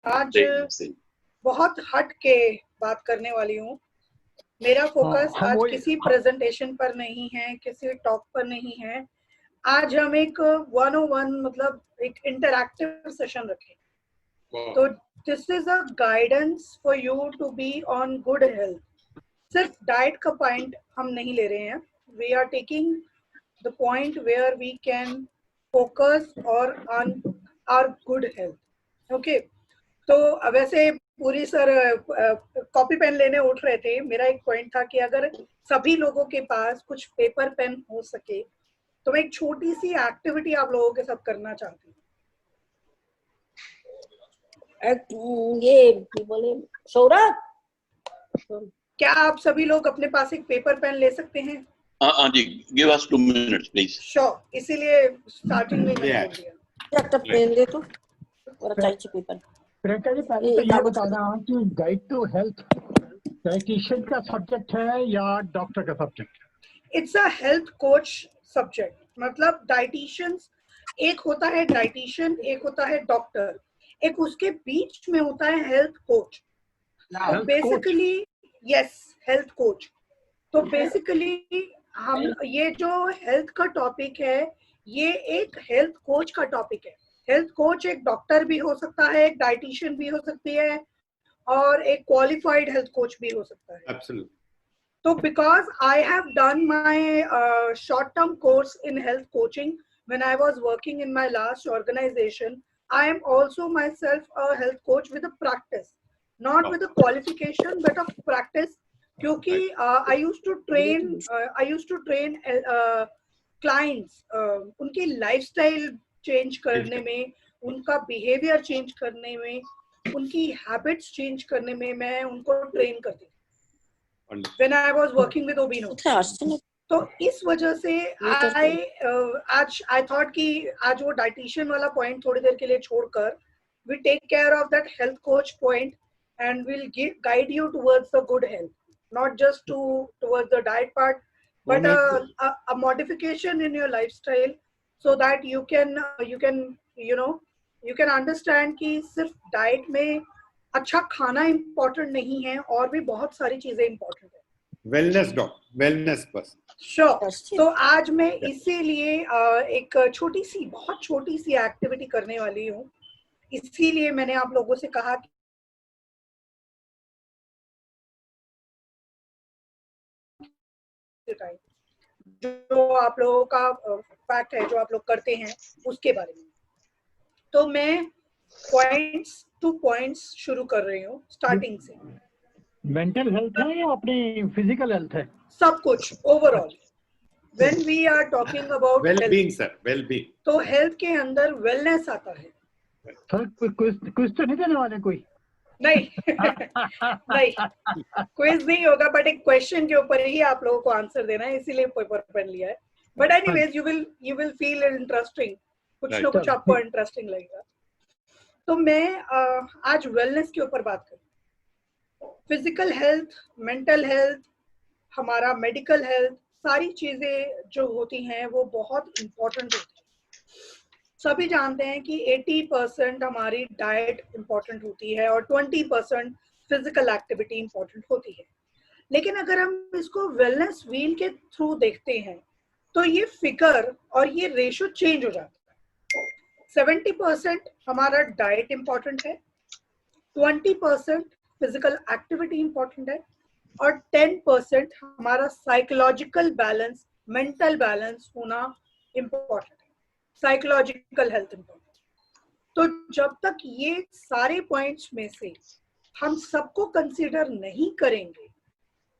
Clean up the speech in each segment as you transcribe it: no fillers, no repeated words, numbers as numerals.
आज बहुत हट के बात करने वाली हूँ। मेरा फोकस आज किसी प्रेजेंटेशन पर नहीं है, किसी टॉक पर नहीं है। आज हम एक 101 मतलब एक इंटरैक्टिव सेशन रखें। तो this is a guidance for you to be on good health. सिर्फ डाइट का पॉइंट हम नहीं ले रहे हैं। We are taking the point where we can focus और on our good health. Okay, तो वैसे पूरी सर कॉपी पेन लेने उठ रहे थे। मेरा एक पॉइंट था कि अगर सभी लोगों के पास कुछ पेपर पेन हो सके तो मैं एक छोटी सी एक्टिविटी आप लोगों के साथ करना चाहती हूँ। ये बोले सौरभ, क्या आप सभी लोग अपने पास एक पेपर पेन ले सकते हैं? हाँ जी, give us 2 minutes please. Sure, इसीलिए स्टार्टिंग में मैंने बोल दिया। एक पेन दे तो और चाहिए पेपर। प्रियंका जी, पहले तो ये बताना कि गाइड टू हेल्थ डाइटिशियन का सब्जेक्ट है या डॉक्टर का सब्जेक्ट है? It's a health coach subject. मतलब डाइटिशियंस, एक होता है डाइटिशियन, एक होता है डॉक्टर, एक उसके बीच में होता है हेल्थ कोच। तो बेसिकली यस, हेल्थ कोच। तो बेसिकली हम ये जो हेल्थ का टॉपिक है, ये एक हेल्थ कोच का टॉपिक है। हेल्थ कोच एक डॉक्टर भी हो सकता है, एक डाइटिशियन भी हो सकती है, और एक क्वालिफाइड हेल्थ कोच भी हो सकता है। Absolutely. So because I have done my short-term course in health coaching when I was working in my last organization, I am also myself a health coach with a practice, not with a qualification, but a practice. क्योंकि I used to train clients, उनकी lifestyle change करने में, उनका behavior change करने में, उनकी habits change करने में मैं उनको train करती हूँ। When I was working with Obino, तो इस वजह से I thought कि आज वो dietitian वाला point थोड़ी देर के लिए छोड़कर we take care of that health coach point and we'll guide you towards the good health, not just towards the diet part, but a modification in your lifestyle so that you can understand कि सिर्फ diet में अच्छा खाना important नहीं है, और भी बहुत सारी चीजें इम्पोर्टेंट है। वेलनेस वेलनेस बस। श्योर। तो आज मैं इसीलिए एक बहुत छोटी सी एक्टिविटी करने वाली हूँ। इसीलिए मैंने आप लोगों से कहा जो आप लोगों का फैक्ट है, जो आप लोग करते हैं उसके बारे में। तो मैं पॉइंट्स शुरू कर रही हूँ स्टार्टिंग से। मेंटल हेल्थ है या अपनी फिजिकल हेल्थ है? सब कुछ overall. When we are talking about well-being, sir, well-being, तो हेल्थ के अंदर वेलनेस आता है। सर कुछ तो नहीं देने वाले कोई? नहीं नहीं, क्विज नहीं होगा, बट एक क्वेश्चन के ऊपर ही आप लोगों को आंसर देना है, इसीलिए पेपर पेन लिया है। But anyways you will feel interesting, कुछ ना कुछ आपको इंटरेस्टिंग लगेगा। तो मैं आज वेलनेस के ऊपर बात करूँ। फिजिकल हेल्थ, मेंटल हेल्थ, हमारा मेडिकल हेल्थ, सारी चीजें जो होती हैं वो बहुत इम्पोर्टेंट होती हैं। सभी जानते हैं कि 80% हमारी डाइट इम्पोर्टेंट होती है और 20% फिजिकल एक्टिविटी इम्पोर्टेंट होती है। लेकिन अगर हम इसको वेलनेस व्हील के थ्रू देखते हैं तो ये फिगर और ये रेशो चेंज हो जाता है। 70% हमारा डाइट इम्पोर्टेंट है, 20% फिजिकल एक्टिविटी इम्पोर्टेंट है, और 10% हमारा साइकोलॉजिकल बैलेंस, मेंटल बैलेंस होना इम्पोर्टेंट है, साइकोलॉजिकल हेल्थ इम्पोर्टेंट। तो जब तक ये सारे पॉइंट्स में से हम सबको कंसीडर नहीं करेंगे,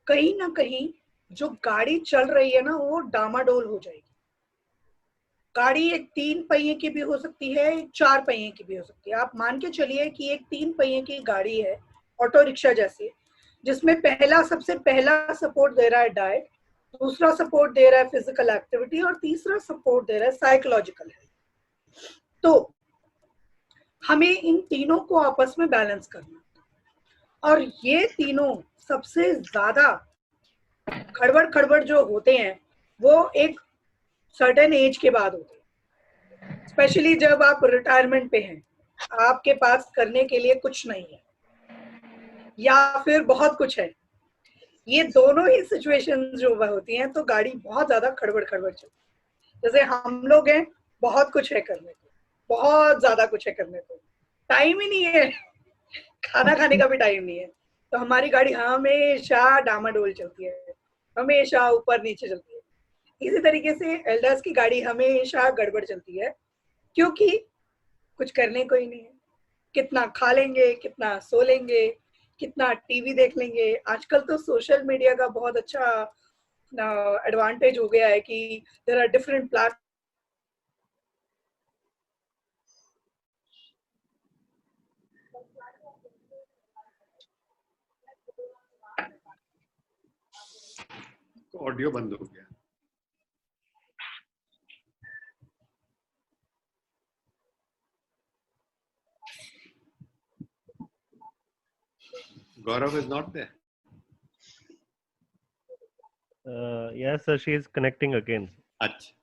कहीं ना कहीं जो गाड़ी चल रही है ना वो डामाडोल हो जाएगी। गाड़ी एक 3 पहिए की भी हो सकती है, एक 4 पहिए की भी हो सकती है। आप मान के चलिए कि एक 3 पहिए की गाड़ी है, ऑटो रिक्शा जैसी, जिसमें सबसे पहला सपोर्ट दे रहा है डाइट, दूसरा सपोर्ट दे रहा है फिजिकल एक्टिविटी, और तीसरा सपोर्ट दे रहा है साइकोलॉजिकल हेल्थ। तो हमें इन तीनों को आपस में बैलेंस करना, और ये तीनों सबसे ज्यादा खड़बड़ जो होते हैं वो एक सर्टेन एज के बाद होते हैं, स्पेशली जब आप रिटायरमेंट पे हैं। आपके पास करने के लिए कुछ नहीं है या फिर बहुत कुछ है, ये दोनों ही सिचुएशंस जो होती हैं तो गाड़ी बहुत ज्यादा खड़बड़ खड़बड़ चलती है। जैसे हम लोग हैं, बहुत कुछ है करने को, बहुत ज्यादा कुछ है करने को, टाइम ही नहीं है, खाना खाने का भी टाइम नहीं है, तो हमारी गाड़ी हमेशा डामाडोल चलती है, हमेशा ऊपर नीचे चलती है। इसी तरीके से एल्डर्स की गाड़ी हमेशा गड़बड़ चलती है, क्योंकि कुछ करने को ही नहीं है। कितना खा लेंगे, कितना सो लेंगे, कितना टीवी देख लेंगे। आजकल तो सोशल मीडिया का बहुत अच्छा एडवांटेज हो गया है कि there are different platform. Audio बंद हो गया। Gaurav is not there. Yes, sir, she is connecting again. अच्छा,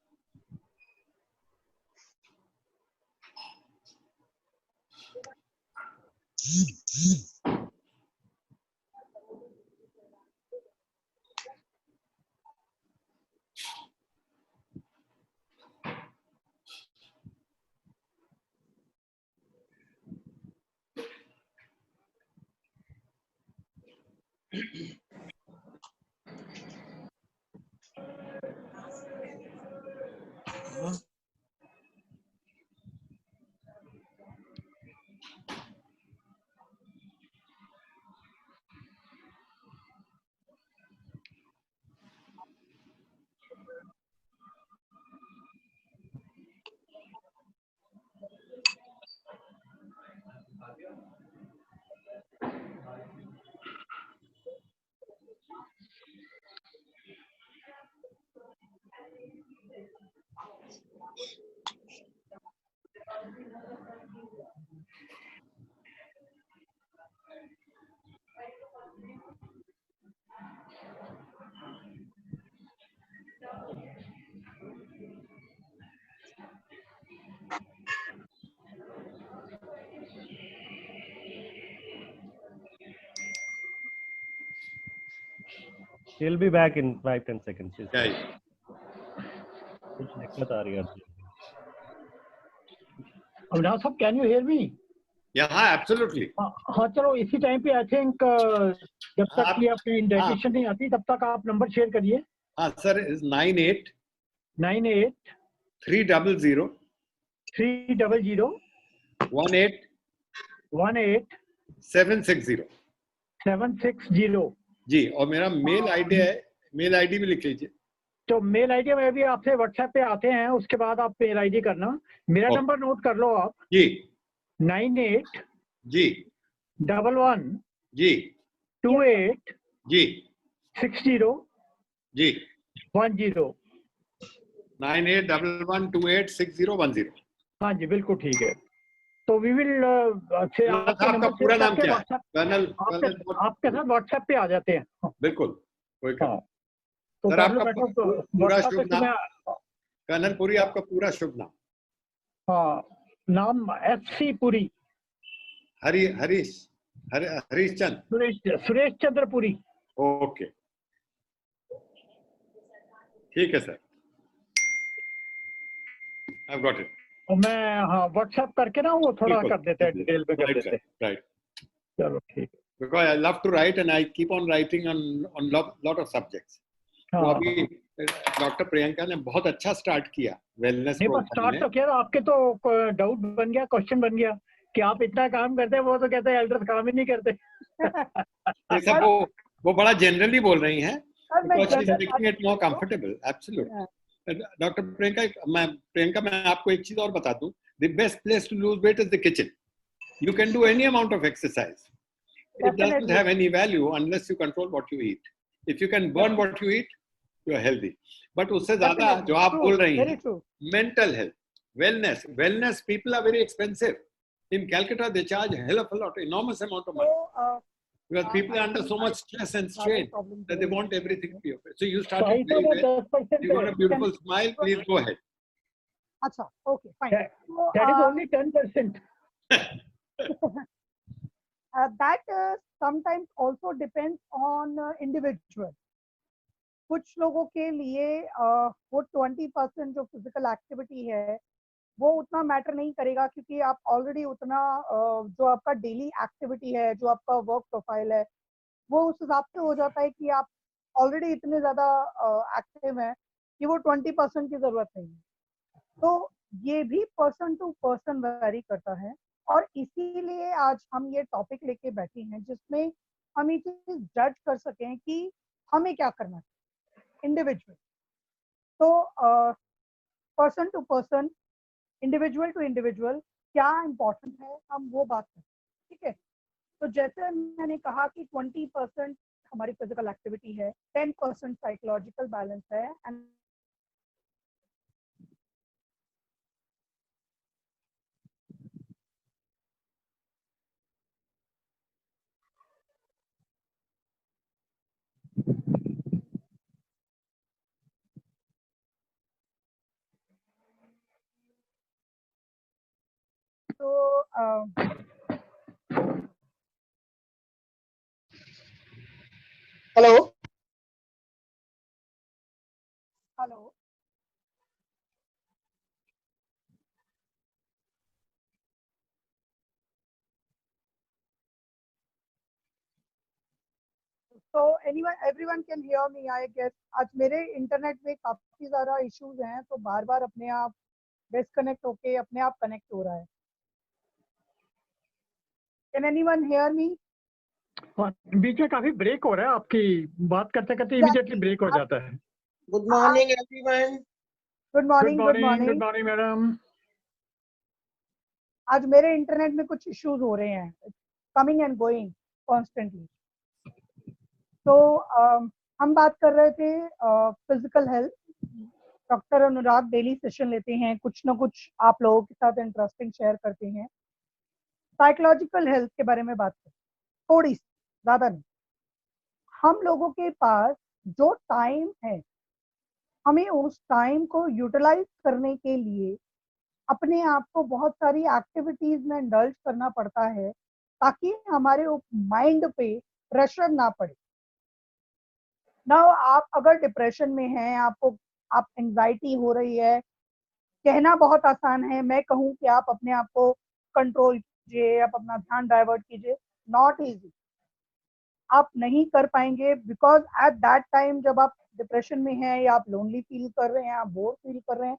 She'll be back in 5-10 seconds. She's क्या back. है? कुछ दिक्कत आ रही है अर्जुन। अविनाश साहब, can you hear me? Yeah, absolutely. हाँ चलो, इसी टाइम पे आई थिंक जब तक आप- कि आपकी इंडिकेशन नहीं आती तब तक आप नंबर शेयर करिए। हाँ सर, is 98 98 300 300 18 18 760 760। जी, और मेरा मेल आईडी है, मेल आईडी भी लिख लीजिए। तो मेल आईडी में भी आपसे व्हाट्सएप पे आते हैं, उसके बाद आप मेल आईडी करना। मेरा ओके। नंबर नोट कर लो आप, जी 98 जी 11 जी 28 जी 60 जी 10। 9811286010। हाँ जी, बिल्कुल ठीक है। तो वी विल आपका पूरा नाम क्या है? कर्नल आपके साथ व्हाट्सएप पे आ जाते हैं। बिल्कुल, कोई हाँ, तो सर, कर लो आपका बेटा, तो पूरा WhatsApp शुभ पे नाम? मैं- कर्नल पुरी, आपका पूरा शुभ नाम? हाँ, नाम FC पुरी, हरीश चंद। सुरेश चंद्र पुरी। ओके, ठीक है सर, I've got it. और मैं हाँ व्हाट्सएप करके ना वो थोड़ा बिल्कुल, कर देते हैं, डिटेल में कर Right, देते sir, हैं। right. चलो ठीक है। Because I love to write and I keep on writing on lot of subjects. तो हाँ, अभी डॉक्टर प्रियंका ने बहुत अच्छा स्टार्ट किया वेलनेस नहीं बस प्रोग्राम स्टार्ट में। तो किया, आपके तो डाउट बन गया, क्वेश्चन बन गया कि आप इतना काम करते हैं, वो तो कहते हैं एल्डर्स काम ही नहीं करते। ये सब वो बड़ा जनरली बोल रही हैं, because she's making it more comfortable. Absolutely. Doctor Priyanka, मैं आपको एक चीज और बता दूं, the best place to lose weight is the kitchen. You can do any amount of exercise. It doesn't have any value unless you control what you eat. If you can burn what you eat, you are healthy. But उससे ज्यादा जो आप बोल रही हैं, mental health, wellness, people are very expensive. In Calcutta, they charge a hell of a lot, enormous amount of money. Because people are under so much stress and strain that they want everything to be okay. So you started very well. You got a beautiful smile. Please go ahead. अच्छा, okay, fine. That is only 10%. that sometimes also depends on individual. कुछ लोगों के लिए वो 20% जो physical activity है वो उतना मैटर नहीं करेगा, क्योंकि आप ऑलरेडी उतना जो आपका डेली एक्टिविटी है, जो आपका वर्क प्रोफाइल है, वो उस हिसाब से हो जाता है कि आप ऑलरेडी इतने ज़्यादा एक्टिव हैं कि वो 20% की ज़रूरत नहीं है। तो ये भी पर्सन टू पर्सन वेरी करता है, और इसीलिए आज हम ये टॉपिक लेके बैठे हैं जिसमें हम ये चीज जज कर सकें कि हमें क्या करना है इंडिविजुअल। तो person to person, individual to individual क्या इम्पोर्टेंट है, हम वो बात करें, ठीक है। तो जैसे मैंने कहा कि 20% हमारी फिजिकल एक्टिविटी है, 10% साइकोलॉजिकल बैलेंस है, एंड तो हेलो हेलो, तो everyone can hear me, I guess। आज मेरे इंटरनेट में काफी ज्यादा इश्यूज हैं, तो बार बार अपने आप डिस्कनेक्ट होके अपने आप कनेक्ट हो रहा है। Can anyone hear me? बीच में काफी ब्रेक हो रहा है, आपकी बात करते करते इमीडिएटली ब्रेक हो जाता है। Good morning everyone. Good morning, good morning. Good morning madam. आज मेरे इंटरनेट में कुछ इश्यूज हो रहे हैं, कमिंग एंड गोइंग कॉन्स्टेंटली। तो हम बात कर रहे थे फिजिकल हेल्थ। डॉक्टर अनुराग डेली सेशन लेते हैं, कुछ ना कुछ आप लोगों के साथ इंटरेस्टिंग शेयर करते हैं। साइकोलॉजिकल हेल्थ के बारे में बात करें, थोड़ी सी, ज्यादा नहीं। हम लोगों के पास जो टाइम है, हमें उस टाइम को यूटिलाइज करने के लिए अपने आप को बहुत सारी एक्टिविटीज में इंडल्ज करना पड़ता है, ताकि हमारे माइंड पे प्रेशर ना पड़े ना। आप अगर डिप्रेशन में हैं, आप एंजाइटी हो रही है, कहना बहुत आसान है, मैं कहूँ कि आप अपने आप को कंट्रोल कीजिए, आप अपना ध्यान डाइवर्ट कीजिए, नॉट इजी। आप नहीं कर पाएंगे, बिकॉज एट दैट टाइम जब आप डिप्रेशन में हैं या आप लोनली फील कर रहे हैं, आप बोर फील कर रहे हैं,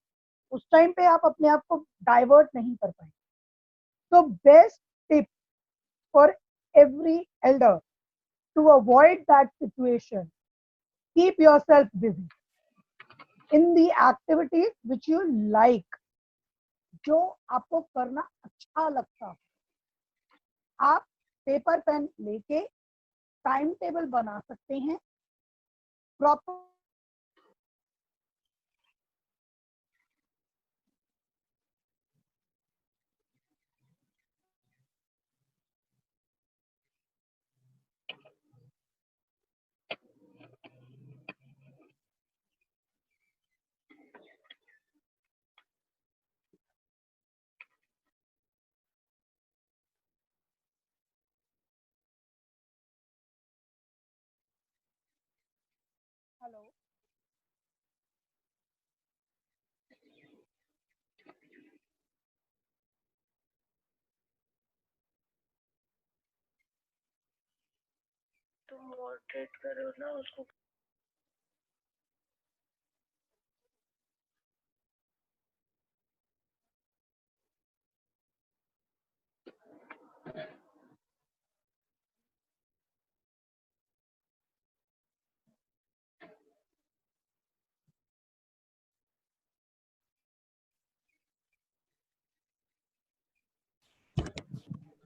उस टाइम पे आप अपने आप को डाइवर्ट नहीं कर पाएंगे। तो best tip for every elder to avoid that situation, keep yourself busy in the activities which you like, जो आपको करना अच्छा लगता। आप पेपर पेन लेके टाइम टेबल बना सकते हैं प्रॉपर। हेलो, तुम मॉडरेट करो ना उसको।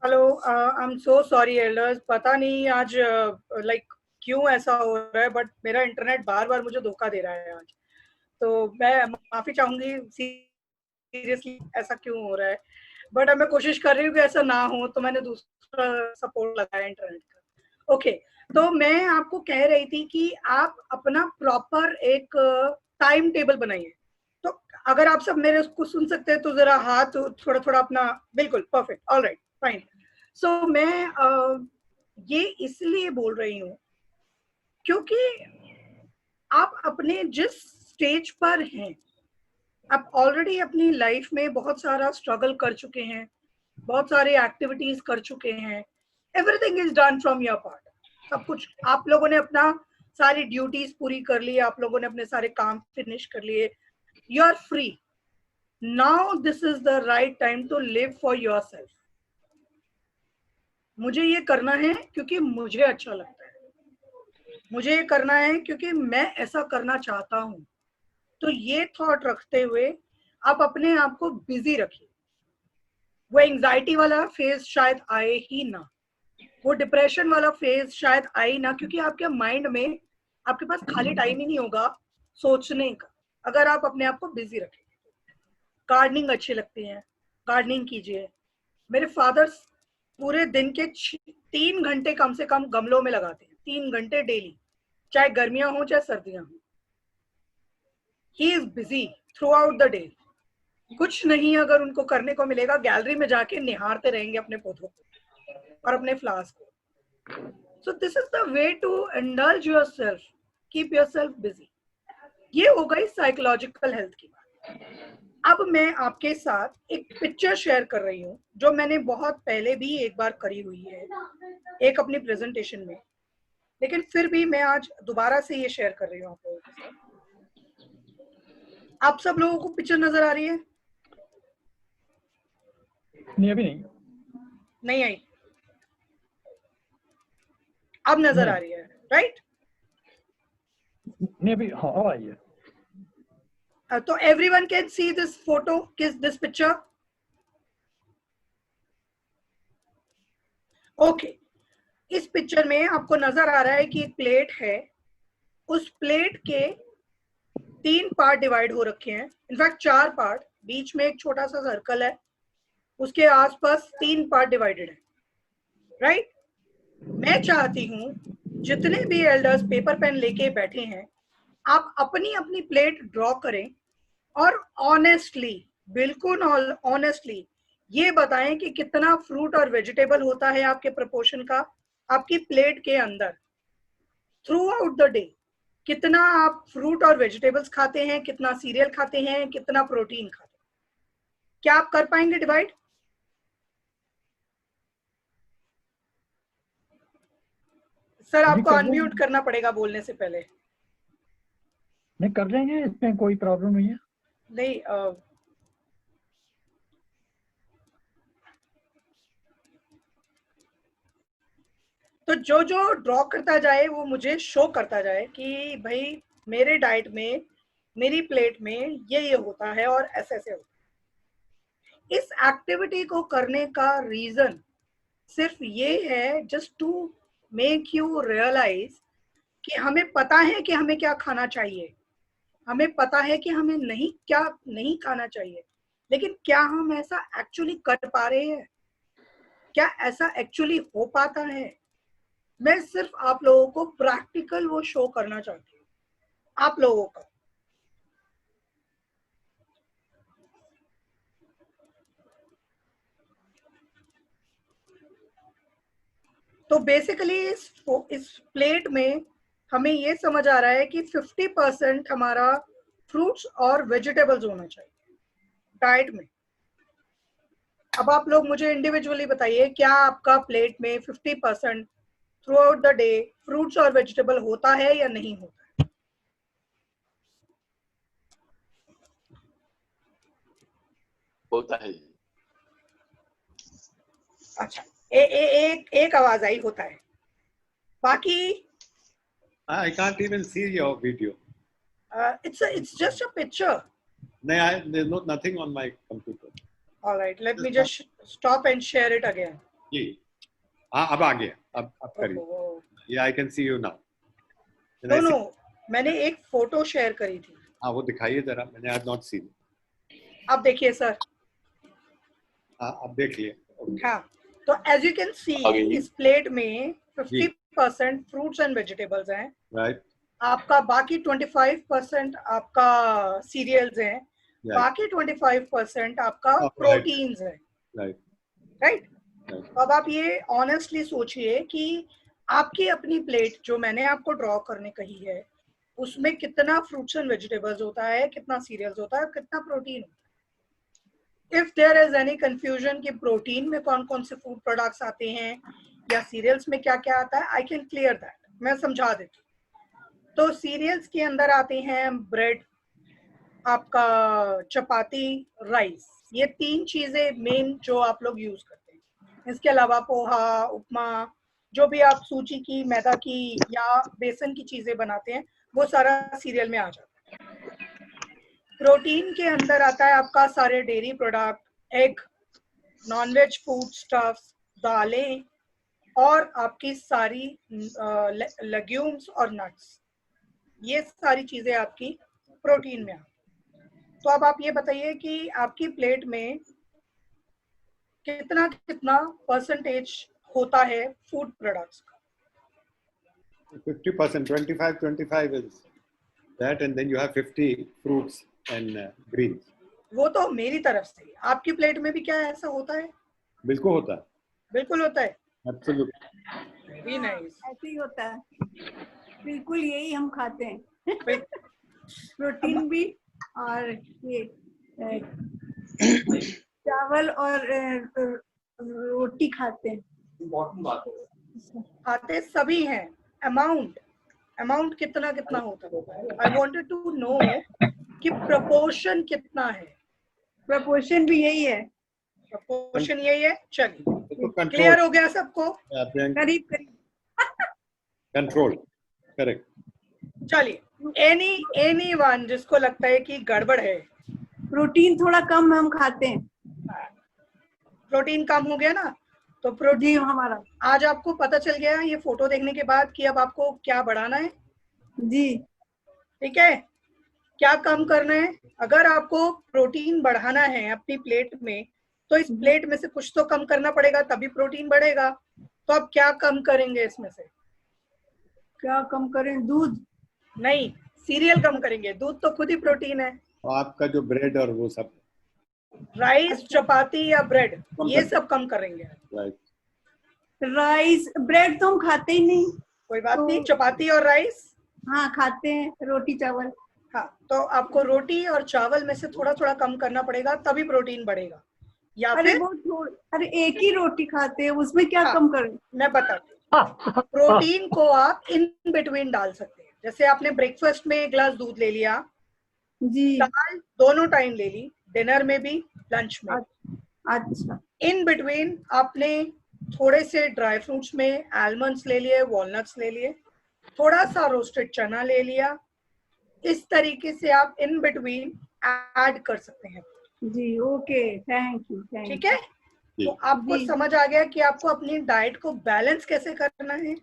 Hello, I am so sorry elders, पता नहीं आज लाइक क्यों ऐसा हो रहा है, बट मेरा इंटरनेट बार बार मुझे धोखा दे रहा है आज। तो मैं माफी चाहूंगी, सीरियसली ऐसा क्यों हो रहा है, बट अब मैं कोशिश कर रही हूँ कि ऐसा ना हो, तो मैंने दूसरा सपोर्ट लगाया इंटरनेट का। ओके, तो मैं आपको कह रही थी कि आप अपना प्रॉपर एक टाइम टेबल बनाइए। तो अगर आप सब मेरे उसको सुन सकते हैं तो जरा हाथ थोड़ा थोड़ा अपना, बिल्कुल परफेक्ट, ऑलराइट फाइन। सो मैं ये इसलिए बोल रही हूँ क्योंकि आप अपने जिस स्टेज पर हैं, आप ऑलरेडी अपनी लाइफ में बहुत सारा स्ट्रगल कर चुके हैं, बहुत सारे एक्टिविटीज कर चुके हैं, everything is done from your part, सब कुछ आप लोगों ने अपना सारी ड्यूटीज पूरी कर ली, आप लोगों ने अपने सारे काम फिनिश कर लिए, you are free. Now this is the right time to live for yourself. मुझे ये करना है क्योंकि मुझे अच्छा लगता है, मुझे ये करना है क्योंकि मैं ऐसा करना चाहता हूं। तो ये थॉट रखते हुए आप अपने आप को बिजी रखिए। वो एंजाइटी वाला फेज शायद आए ही ना, वो डिप्रेशन वाला फेज शायद आए ही ना, क्योंकि आपके माइंड में आपके पास खाली टाइम ही नहीं होगा सोचने का, अगर आप अपने आप को बिजी रखें। गार्डनिंग अच्छी लगती है, गार्डनिंग कीजिए। मेरे फादर पूरे दिन के 3 घंटे कम से कम गमलों में लगाते हैं, 3 घंटे डेली, चाहे गर्मियां हो चाहे सर्दियां हो। He is busy through out the day. कुछ नहीं अगर उनको करने को मिलेगा, गैलरी में जाके निहारते रहेंगे अपने पौधों को और अपने फ्लावर्स को। So this is the way to indulge yourself, keep yourself busy. ये हो गई साइकोलॉजिकल हेल्थ की बात। अब मैं आपके साथ एक पिक्चर शेयर कर रही हूँ जो मैंने बहुत पहले भी एक बार करी हुई है एक अपनी प्रेजेंटेशन में, लेकिन फिर भी मैं आज दोबारा से ये शेयर कर रही हूँ आप लोगों के साथ। आप सब लोगों को पिक्चर नजर आ रही है? नहीं अभी नहीं। नहीं आई? अब नजर आ रही है, राइट? नहीं अभी हाँ अब आई है। तो everyone can see this photo, this picture. Okay, इस पिक्चर में आपको नजर आ रहा है कि एक प्लेट है, उस प्लेट के 3 पार्ट डिवाइड हो रखे हैं, इनफैक्ट 4 पार्ट, बीच में एक छोटा सा सर्कल है, उसके आसपास 3 पार्ट डिवाइडेड है, राइट? मैं चाहती हूं जितने भी एल्डर्स पेपर पेन लेके बैठे हैं, आप अपनी अपनी प्लेट ड्रॉ करें और ऑनेस्टली, बिल्कुल ऑनेस्टली ये बताएं कि कितना फ्रूट और वेजिटेबल होता है आपके प्रोपोर्शन का आपकी प्लेट के अंदर थ्रू आउट द डे। कितना आप फ्रूट और वेजिटेबल्स खाते हैं, कितना सीरियल खाते हैं, कितना प्रोटीन खाते हैं। क्या आप कर पाएंगे डिवाइड? सर आपको अनम्यूट करना पड़ेगा बोलने से पहले। नहीं कर लेंगे, इसमें कोई प्रॉब्लम नहीं है। नहीं तो जो जो ड्रॉ करता जाए वो मुझे शो करता जाए कि भाई मेरे डाइट में, मेरी प्लेट में ये होता है और ऐसे ऐसे होता है। इस एक्टिविटी को करने का रीजन सिर्फ ये है, just to make you realise कि हमें पता है कि हमें क्या खाना चाहिए, हमें पता है कि हमें क्या नहीं खाना चाहिए, लेकिन क्या हम ऐसा एक्चुअली कर पा रहे हैं? क्या ऐसा एक्चुअली हो पाता है? मैं सिर्फ आप लोगों को प्रैक्टिकल वो शो करना चाहती हूँ आप लोगों का। तो बेसिकली इस प्लेट में हमें ये समझ आ रहा है कि 50% हमारा फ्रूट्स और वेजिटेबल्स होना चाहिए डाइट में। अब आप लोग मुझे इंडिविजुअली बताइए, क्या आपका प्लेट में 50% through out the day fruits और वेजिटेबल होता है या नहीं होता है? होता है। अच्छा, एक आवाज आई होता है, बाकी I can't even see your video. it's just a picture. No, there's nothing on my computer. All right, let me just stop and share it again. जी हाँ अब आ गया, अब करिए। Yeah, I can see you now. No, मैंने एक photo share करी थी। हाँ वो दिखाइए जरा, मैंने आज नॉट सीन। अब देखिए सर। हाँ अब देखिए। हाँ, तो एज यू कैन सी इस प्लेट में 50% फ्रूट्स एंड वेजिटेबल्स हैं, राइट। आपका बाकी 25% आपका सीरियल्स हैं, बाकी 25% आपका Oh, right. प्रोटीन्स है, Right. राइट? Right. अब आप ये ऑनेस्टली सोचिए कि आपकी अपनी प्लेट जो मैंने आपको ड्रॉ करने कही है उसमें कितना फ्रूट्स एंड वेजिटेबल्स होता है, कितना सीरियल्स होता है, कितना प्रोटीन होता है. If there is any confusion कि प्रोटीन में कौन कौन से फूड प्रोडक्ट्स आते हैं या सीरियल्स में क्या क्या आता है, आई कैन क्लियर दैट, मैं समझा देती हूँ. तो सीरियल्स के अंदर आते हैं ब्रेड, आपका चपाती, राइस, ये 3 चीजें मेन जो आप लोग यूज करते हैं. इसके अलावा पोहा, उपमा, जो भी आप सूजी की, मैदा की या बेसन की चीजें बनाते हैं वो सारा सीरियल में आ जाता है. प्रोटीन के अंदर आता है आपका सारे dairy product, egg, non veg food stuffs, दालें और आपकी सारी लेग्यूम्स और नट्स, ये सारी चीजें आपकी प्रोटीन में आती हैं. तो अब आप ये बताइए कि आपकी प्लेट में कितना कितना परसेंटेज होता है फूड प्रोडक्ट्स का? 50%, 25 is that, and then you have 50 fruits and greens. वो तो मेरी तरफ से, आपकी प्लेट में भी क्या ऐसा होता है? बिल्कुल होता है. बिल्कुल होता है. Absolutely. Very nice. ऐसे ही होता है, बिल्कुल यही हम खाते हैं. प्रोटीन भी और ये चावल और रोटी खाते हैं. खाते सभी हैं. अमाउंट कितना कितना होता है? आई वांटेड टू नो कि प्रोपोर्शन कितना है. प्रपोर्शन भी यही है. प्रोपोर्शन यही है. चलिए, तो क्लियर हो गया सबको? करीब करीब. Control, correct. चलिए, एनी वन जिसको लगता है कि गड़बड़ है. प्रोटीन थोड़ा कम हम खाते हैं. प्रोटीन कम हो गया ना, तो प्रोटीन हमारा आज आपको पता चल गया ये फोटो देखने के बाद कि अब आपको क्या बढ़ाना है. जी, ठीक है, क्या कम करना है. अगर आपको प्रोटीन बढ़ाना है अपनी प्लेट में, तो इस प्लेट में से कुछ तो कम करना पड़ेगा, तभी प्रोटीन बढ़ेगा. तो अब क्या कम करेंगे इसमें से? क्या कम करें? दूध नहीं, सीरियल कम करेंगे. दूध तो खुद ही प्रोटीन है. आपका जो ब्रेड और वो सब, राइस, चपाती या ब्रेड, ये सब कम करेंगे. राइट. राइस, ब्रेड तो हम खाते ही नहीं. कोई बात नहीं, चपाती और राइस हाँ खाते हैं, रोटी चावल. हाँ, तो आपको रोटी और चावल में से थोड़ा थोड़ा कम करना पड़ेगा, तभी प्रोटीन बढ़ेगा. या फिर अरे एक ही रोटी खाते हैं, उसमें क्या कम करें? मैं बताती हूँ. प्रोटीन को आप इन बिटवीन डाल सकते हैं. जैसे आपने ब्रेकफास्ट में 1 ग्लास दूध ले लिया जी, दाल दोनों टाइम ले ली, डिनर में भी लंच में. अच्छा. इन बिटवीन आपने थोड़े से ड्राई फ्रूट्स में आलमंड्स ले लिए, वॉलनट्स ले लिए, थोड़ा सा रोस्टेड चना ले लिया. इस तरीके से आप इन बिटवीन ऐड कर सकते हैं. जी, ओके, थैंक यू. ठीक है, तो आपको समझ आ गया कि आपको अपनी डाइट को बैलेंस कैसे करना है.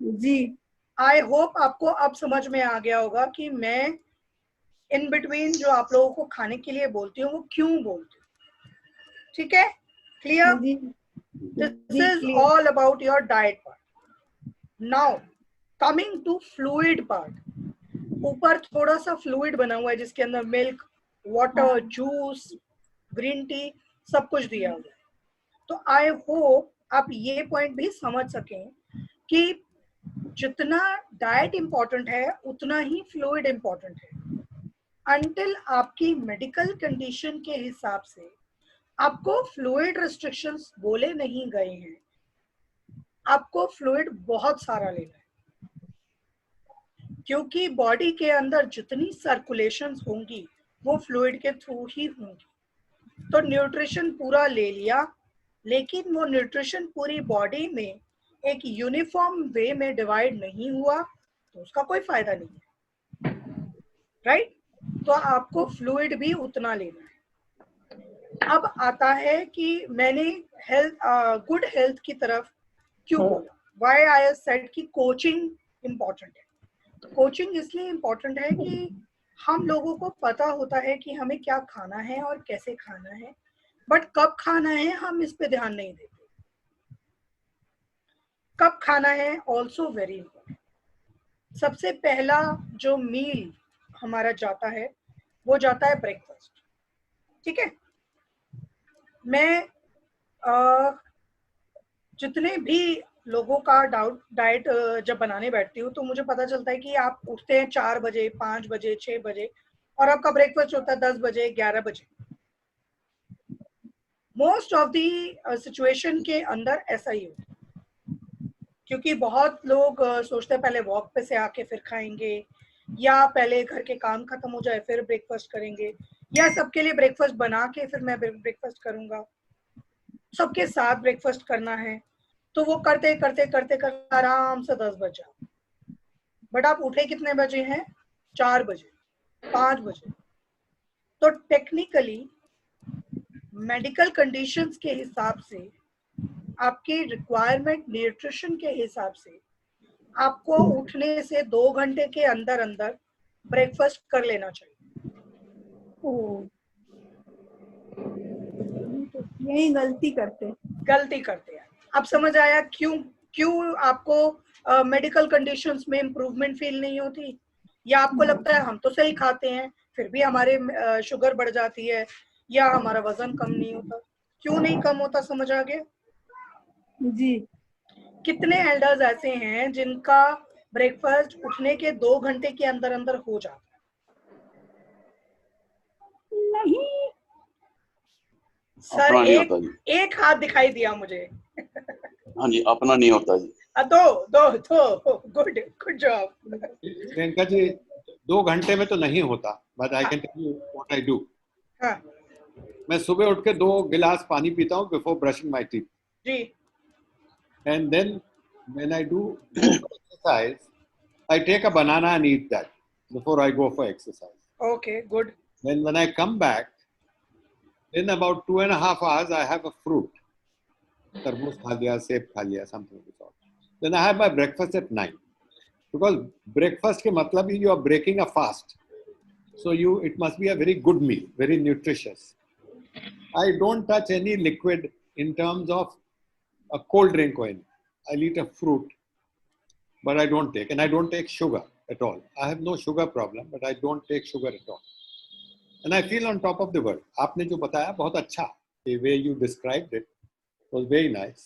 जी, आई होप आपको अब समझ में आ गया होगा कि मैं इन बिटवीन जो आप लोगों को खाने के लिए बोलती हूँ वो क्यों बोलती हूँ. ठीक है, clear? This is all about your diet part. Now coming to fluid part. ऊपर थोड़ा सा फ्लूइड बना हुआ है जिसके अंदर milk, water, juice, green tea सब कुछ दिया हुआ है. तो आई होप आप ये पॉइंट भी समझ सकें कि जितना डाइट इंपॉर्टेंट है उतना ही फ्लूइड इंपॉर्टेंट है. अंटिल आपकी मेडिकल कंडीशन के हिसाब से आपको फ्लूइड रिस्ट्रिक्शंस बोले नहीं गए हैं, आपको फ्लूइड बहुत सारा लेना है. क्योंकि बॉडी के अंदर जितनी सर्कुलेशंस होंगी वो फ्लूइड के थ्रू ही होंगी. तो न्यूट्रिशन पूरा ले लिया, लेकिन वो न्यूट्रिशन पूरी बॉडी में एक यूनिफॉर्म वे में डिवाइड नहीं हुआ तो उसका कोई फायदा नहीं है. राइट? तो आपको फ्लूइड भी उतना लेना है. अब आता है कि मैंने गुड हेल्थ की तरफ क्यों बोला. व्हाई आई सेड कि कोचिंग इम्पोर्टेंट है. कोचिंग इसलिए इम्पोर्टेंट है कि हम लोगों को पता होता है कि हमें क्या खाना है और कैसे खाना है, बट कब खाना है हम इस पे ध्यान नहीं देते. कब खाना है ऑल्सो वेरी इंपॉर्टेंट. सबसे पहला जो मील हमारा जाता है वो जाता है ब्रेकफास्ट। ठीक है, मैं जितने भी लोगों का डाइट जब बनाने बैठती हूँ तो मुझे पता चलता है कि आप उठते हैं 4 बजे, 5 बजे, 6 बजे और आपका ब्रेकफास्ट होता है 10 बजे, 11 बजे। मोस्ट ऑफ दी सिचुएशन के अंदर ऐसा ही होता है, क्योंकि बहुत लोग सोचते हैं पहले वॉक पे से आके फिर खाएंगे, या पहले घर के काम खत्म हो जाए फिर ब्रेकफास्ट करेंगे, या सबके लिए ब्रेकफास्ट बना के फिर मैं ब्रेकफास्ट करूंगा, सबके साथ ब्रेकफास्ट करना है। तो वो करते करते करते करते आराम से 10 बज जाए। बट आप उठे कितने बजे हैं? 4 बजे, 5 बजे। तो टेक्निकली मेडिकल कंडीशंस के हिसाब से, आपकी रिक्वायरमेंट न्यूट्रिशन के हिसाब से आपको उठने से 2 घंटे के अंदर अंदर ब्रेकफास्ट कर लेना चाहिए। यही गलती करते हैं। अब समझ आया क्यों आपको मेडिकल कंडीशंस में इम्प्रूवमेंट फील नहीं होती, या आपको लगता है हम तो सही खाते हैं फिर भी हमारे शुगर बढ़ जाती है, या हमारा वजन कम नहीं होता। क्यों नहीं कम होता, समझ आ गया जी। कितने एल्डर्स ऐसे हैं जिनका ब्रेकफास्ट उठने के 2 घंटे के अंदर अंदर हो जाता है? नहीं सर, अपना नहीं होता जी। एक हाथ दिखाई दिया मुझे। हाँ जी, अपना नहीं होता जी। दो गुड जॉब। प्रियंका जी 2 घंटे में तो नहीं होता, but I can tell you what I do. हाँ मैं सुबह उठ के 2 गिलास पानी पीता हूँ बिफोर ब्रशिंग माय टीथ, जी। And then when I do exercise I take a banana and eat that before I go for exercise. Okay good. Then when I come back, in about 2.5 hours, I have a fruit. Tarboos खा लिया, सेब खा लिया, something like that. Then I have my breakfast at 9. Because breakfast के मतलब ही you are breaking a fast. So it must be a very good meal, very nutritious. I don't touch any liquid in terms of a cold drink or anything. I'll eat a fruit, but I don't take, and I don't take sugar at all. I have no sugar problem, but I don't take sugar at all. And I feel on top of the world. आपने जो बताया बहुत अच्छा, the way you described it was very nice.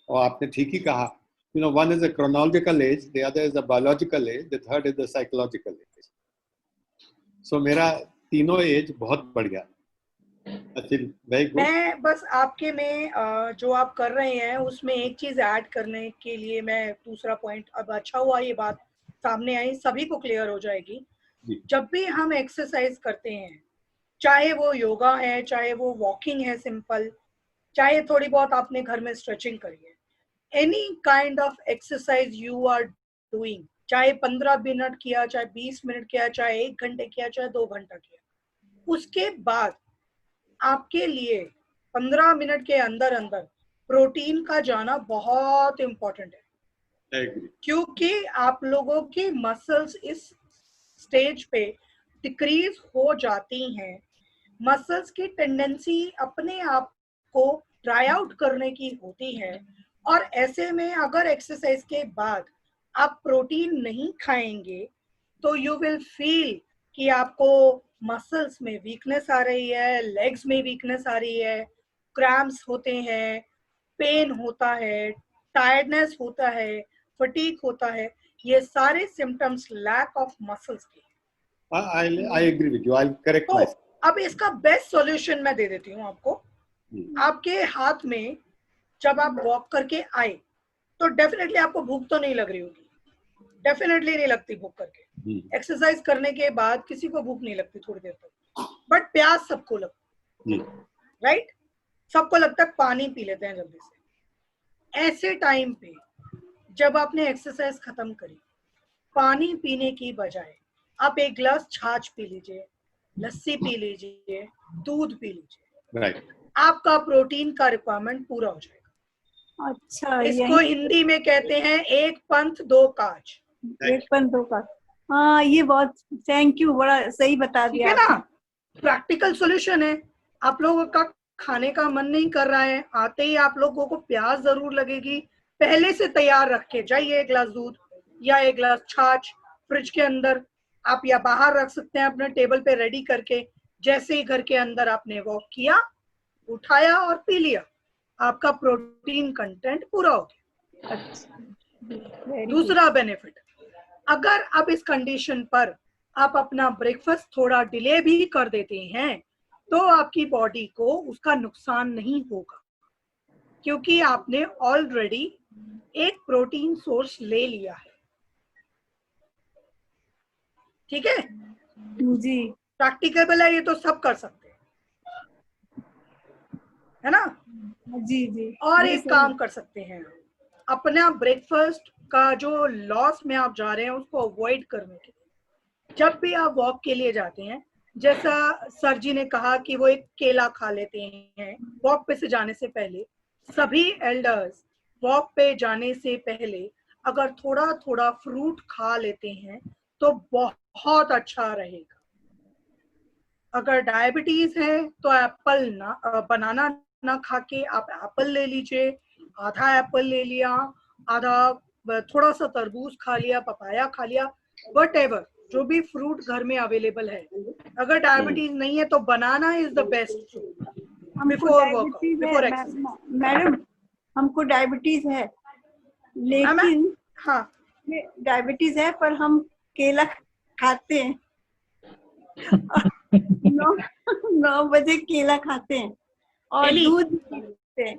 और आपने ठीक ही कहा, you know, one is a chronological age, the other is a biological age, the third is the psychological age. So मेरा तीनों एज बहुत बढ़ गया। I feel very good. मैं बस आपके में जो आप कर रहे हैं उसमें एक चीज ऐड करने के लिए, मैं दूसरा पॉइंट, अब अच्छा हुआ ये बात सामने आई, सभी को क्लियर हो जाएगी। जब भी हम एक्सरसाइज करते हैं, चाहे वो योगा है, चाहे वो वॉकिंग है सिंपल, चाहे थोड़ी बहुत आपने घर में स्ट्रेचिंग करी है, any kind of exercise you are doing, चाहे 15 मिनट किया, चाहे 20 मिनट किया, चाहे 1 घंटे किया, चाहे 2 घंटा किया, उसके बाद आपके लिए 15 मिनट के अंदर अंदर प्रोटीन का जाना बहुत इंपॉर्टेंट है। क्योंकि आप लोगों की मसल्स इस स्टेज पे डिक्रीज हो जाती हैं। मसल्स की टेंडेंसी अपने आप को ट्राई आउट करने की होती है, और ऐसे में अगर एक्सरसाइज के बाद आप प्रोटीन नहीं खाएंगे तो यू विल फील कि आपको मसल्स में वीकनेस आ रही है, लेग्स में वीकनेस आ रही है, क्रैम्प्स होते हैं, पेन होता है, टायर्डनेस होता है, फटीग होता है। ये सारे सिम्टम्स लैक ऑफ मसल्स के। I agree with you. I'll correct तो myself. अब इसका बेस्ट सॉल्यूशन मैं दे देती हूँ आपको। आपके हाथ में जब आप वॉक करके आए तो डेफिनेटली आपको भूख तो नहीं लग रही होगी, डेफिनेटली नहीं लगती भूख करके। एक्सरसाइज करने के बाद किसी को भूख नहीं लगती थोड़ी देर तक, बट प्यास सबको लगती है, राइट? सबको लगता है पानी पी लेते हैं जल्दी से। ऐसे टाइम पे जब आपने एक्सरसाइज खत्म करी, पानी पीने की बजाय आप 1 गिलास छाछ पी लीजिए, लस्सी पी लीजिए, दूध पी लीजिए, Right. आपका प्रोटीन का रिक्वायरमेंट पूरा हो जाएगा। अच्छा, इसको हिंदी में कहते हैं 1 पंथ 2 काज। 1 पंथ 2 काज। हाँ, ये बहुत थैंक यू, बड़ा सही बता दिया है ना? प्रैक्टिकल सॉल्यूशन है। आप लोगों का खाने का मन नहीं कर रहा है, आते ही आप लोगों को प्यास जरूर लगेगी, पहले से तैयार रख के जाइए 1 गिलास दूध या 1 गिलास छाछ फ्रिज के अंदर, आप या बाहर रख सकते हैं अपने टेबल पे रेडी करके, जैसे ही घर के अंदर आपने वॉक किया, उठाया और पी लिया, आपका प्रोटीन कंटेंट पूरा हो गया। दूसरा बेनिफिट, अगर अब इस कंडीशन पर आप अपना ब्रेकफास्ट थोड़ा डिले भी कर देते हैं तो आपकी बॉडी को उसका नुकसान नहीं होगा, क्योंकि आपने ऑलरेडी एक प्रोटीन सोर्स ले लिया है। ठीक है जी प्रैक्टिकेबल है, ये तो सब कर सकते हैं, है ना। जी जी। और ये एक सही काम कर सकते हैं, अपना ब्रेकफास्ट का जो लॉस में आप जा रहे हैं उसको अवॉइड करने के लिए जब भी आप वॉक के लिए जाते हैं, जैसा सर जी ने कहा कि वो एक केला खा लेते हैं वॉक पे से जाने से पहले, सभी एल्डर्स वॉक पे जाने से पहले अगर थोड़ा थोड़ा फ्रूट खा लेते हैं तो बहुत अच्छा रहेगा। अगर डायबिटीज है तो एप्पल ना, बनाना ना खा के आप एप्पल ले लीजिए, आधा एप्पल ले लिया, आधा थोड़ा सा तरबूज खा लिया, पपाया खा लिया, वटएवर जो भी फ्रूट घर में अवेलेबल है। अगर डायबिटीज नहीं है तो बनाना इज द बेस्ट हमको बिफोर वर्कआउट, डायबिटीज बिफोर है एक्सरसाइज। मैडम, हमको डायबिटीज है, लेकिन हाँ डायबिटीज है पर हम केला खाते हैं। 9 बजे केला खाते हैं और Daily? दूध पीते हैं,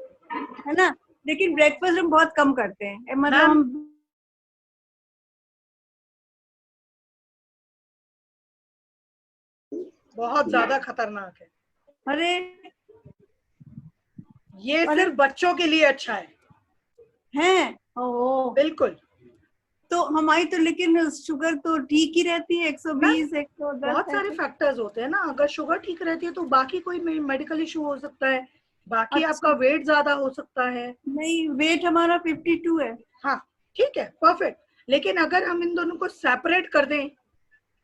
है ना। लेकिन ब्रेकफास्ट हम बहुत कम करते हैं, मतलब हम बहुत ज्यादा खतरनाक है। अरे ये सिर्फ बच्चों के लिए अच्छा है। ओह बिल्कुल। तो हमारी तो लेकिन शुगर तो ठीक ही रहती है, 120 110। बहुत सारे फैक्टर्स होते हैं ना, अगर शुगर ठीक रहती है तो बाकी कोई मेडिकल इशू हो सकता है, बाकी आपका वेट ज्यादा हो सकता है। नहीं, वेट हमारा 52 है। हाँ ठीक है, परफेक्ट। लेकिन अगर हम इन दोनों को सेपरेट कर दें,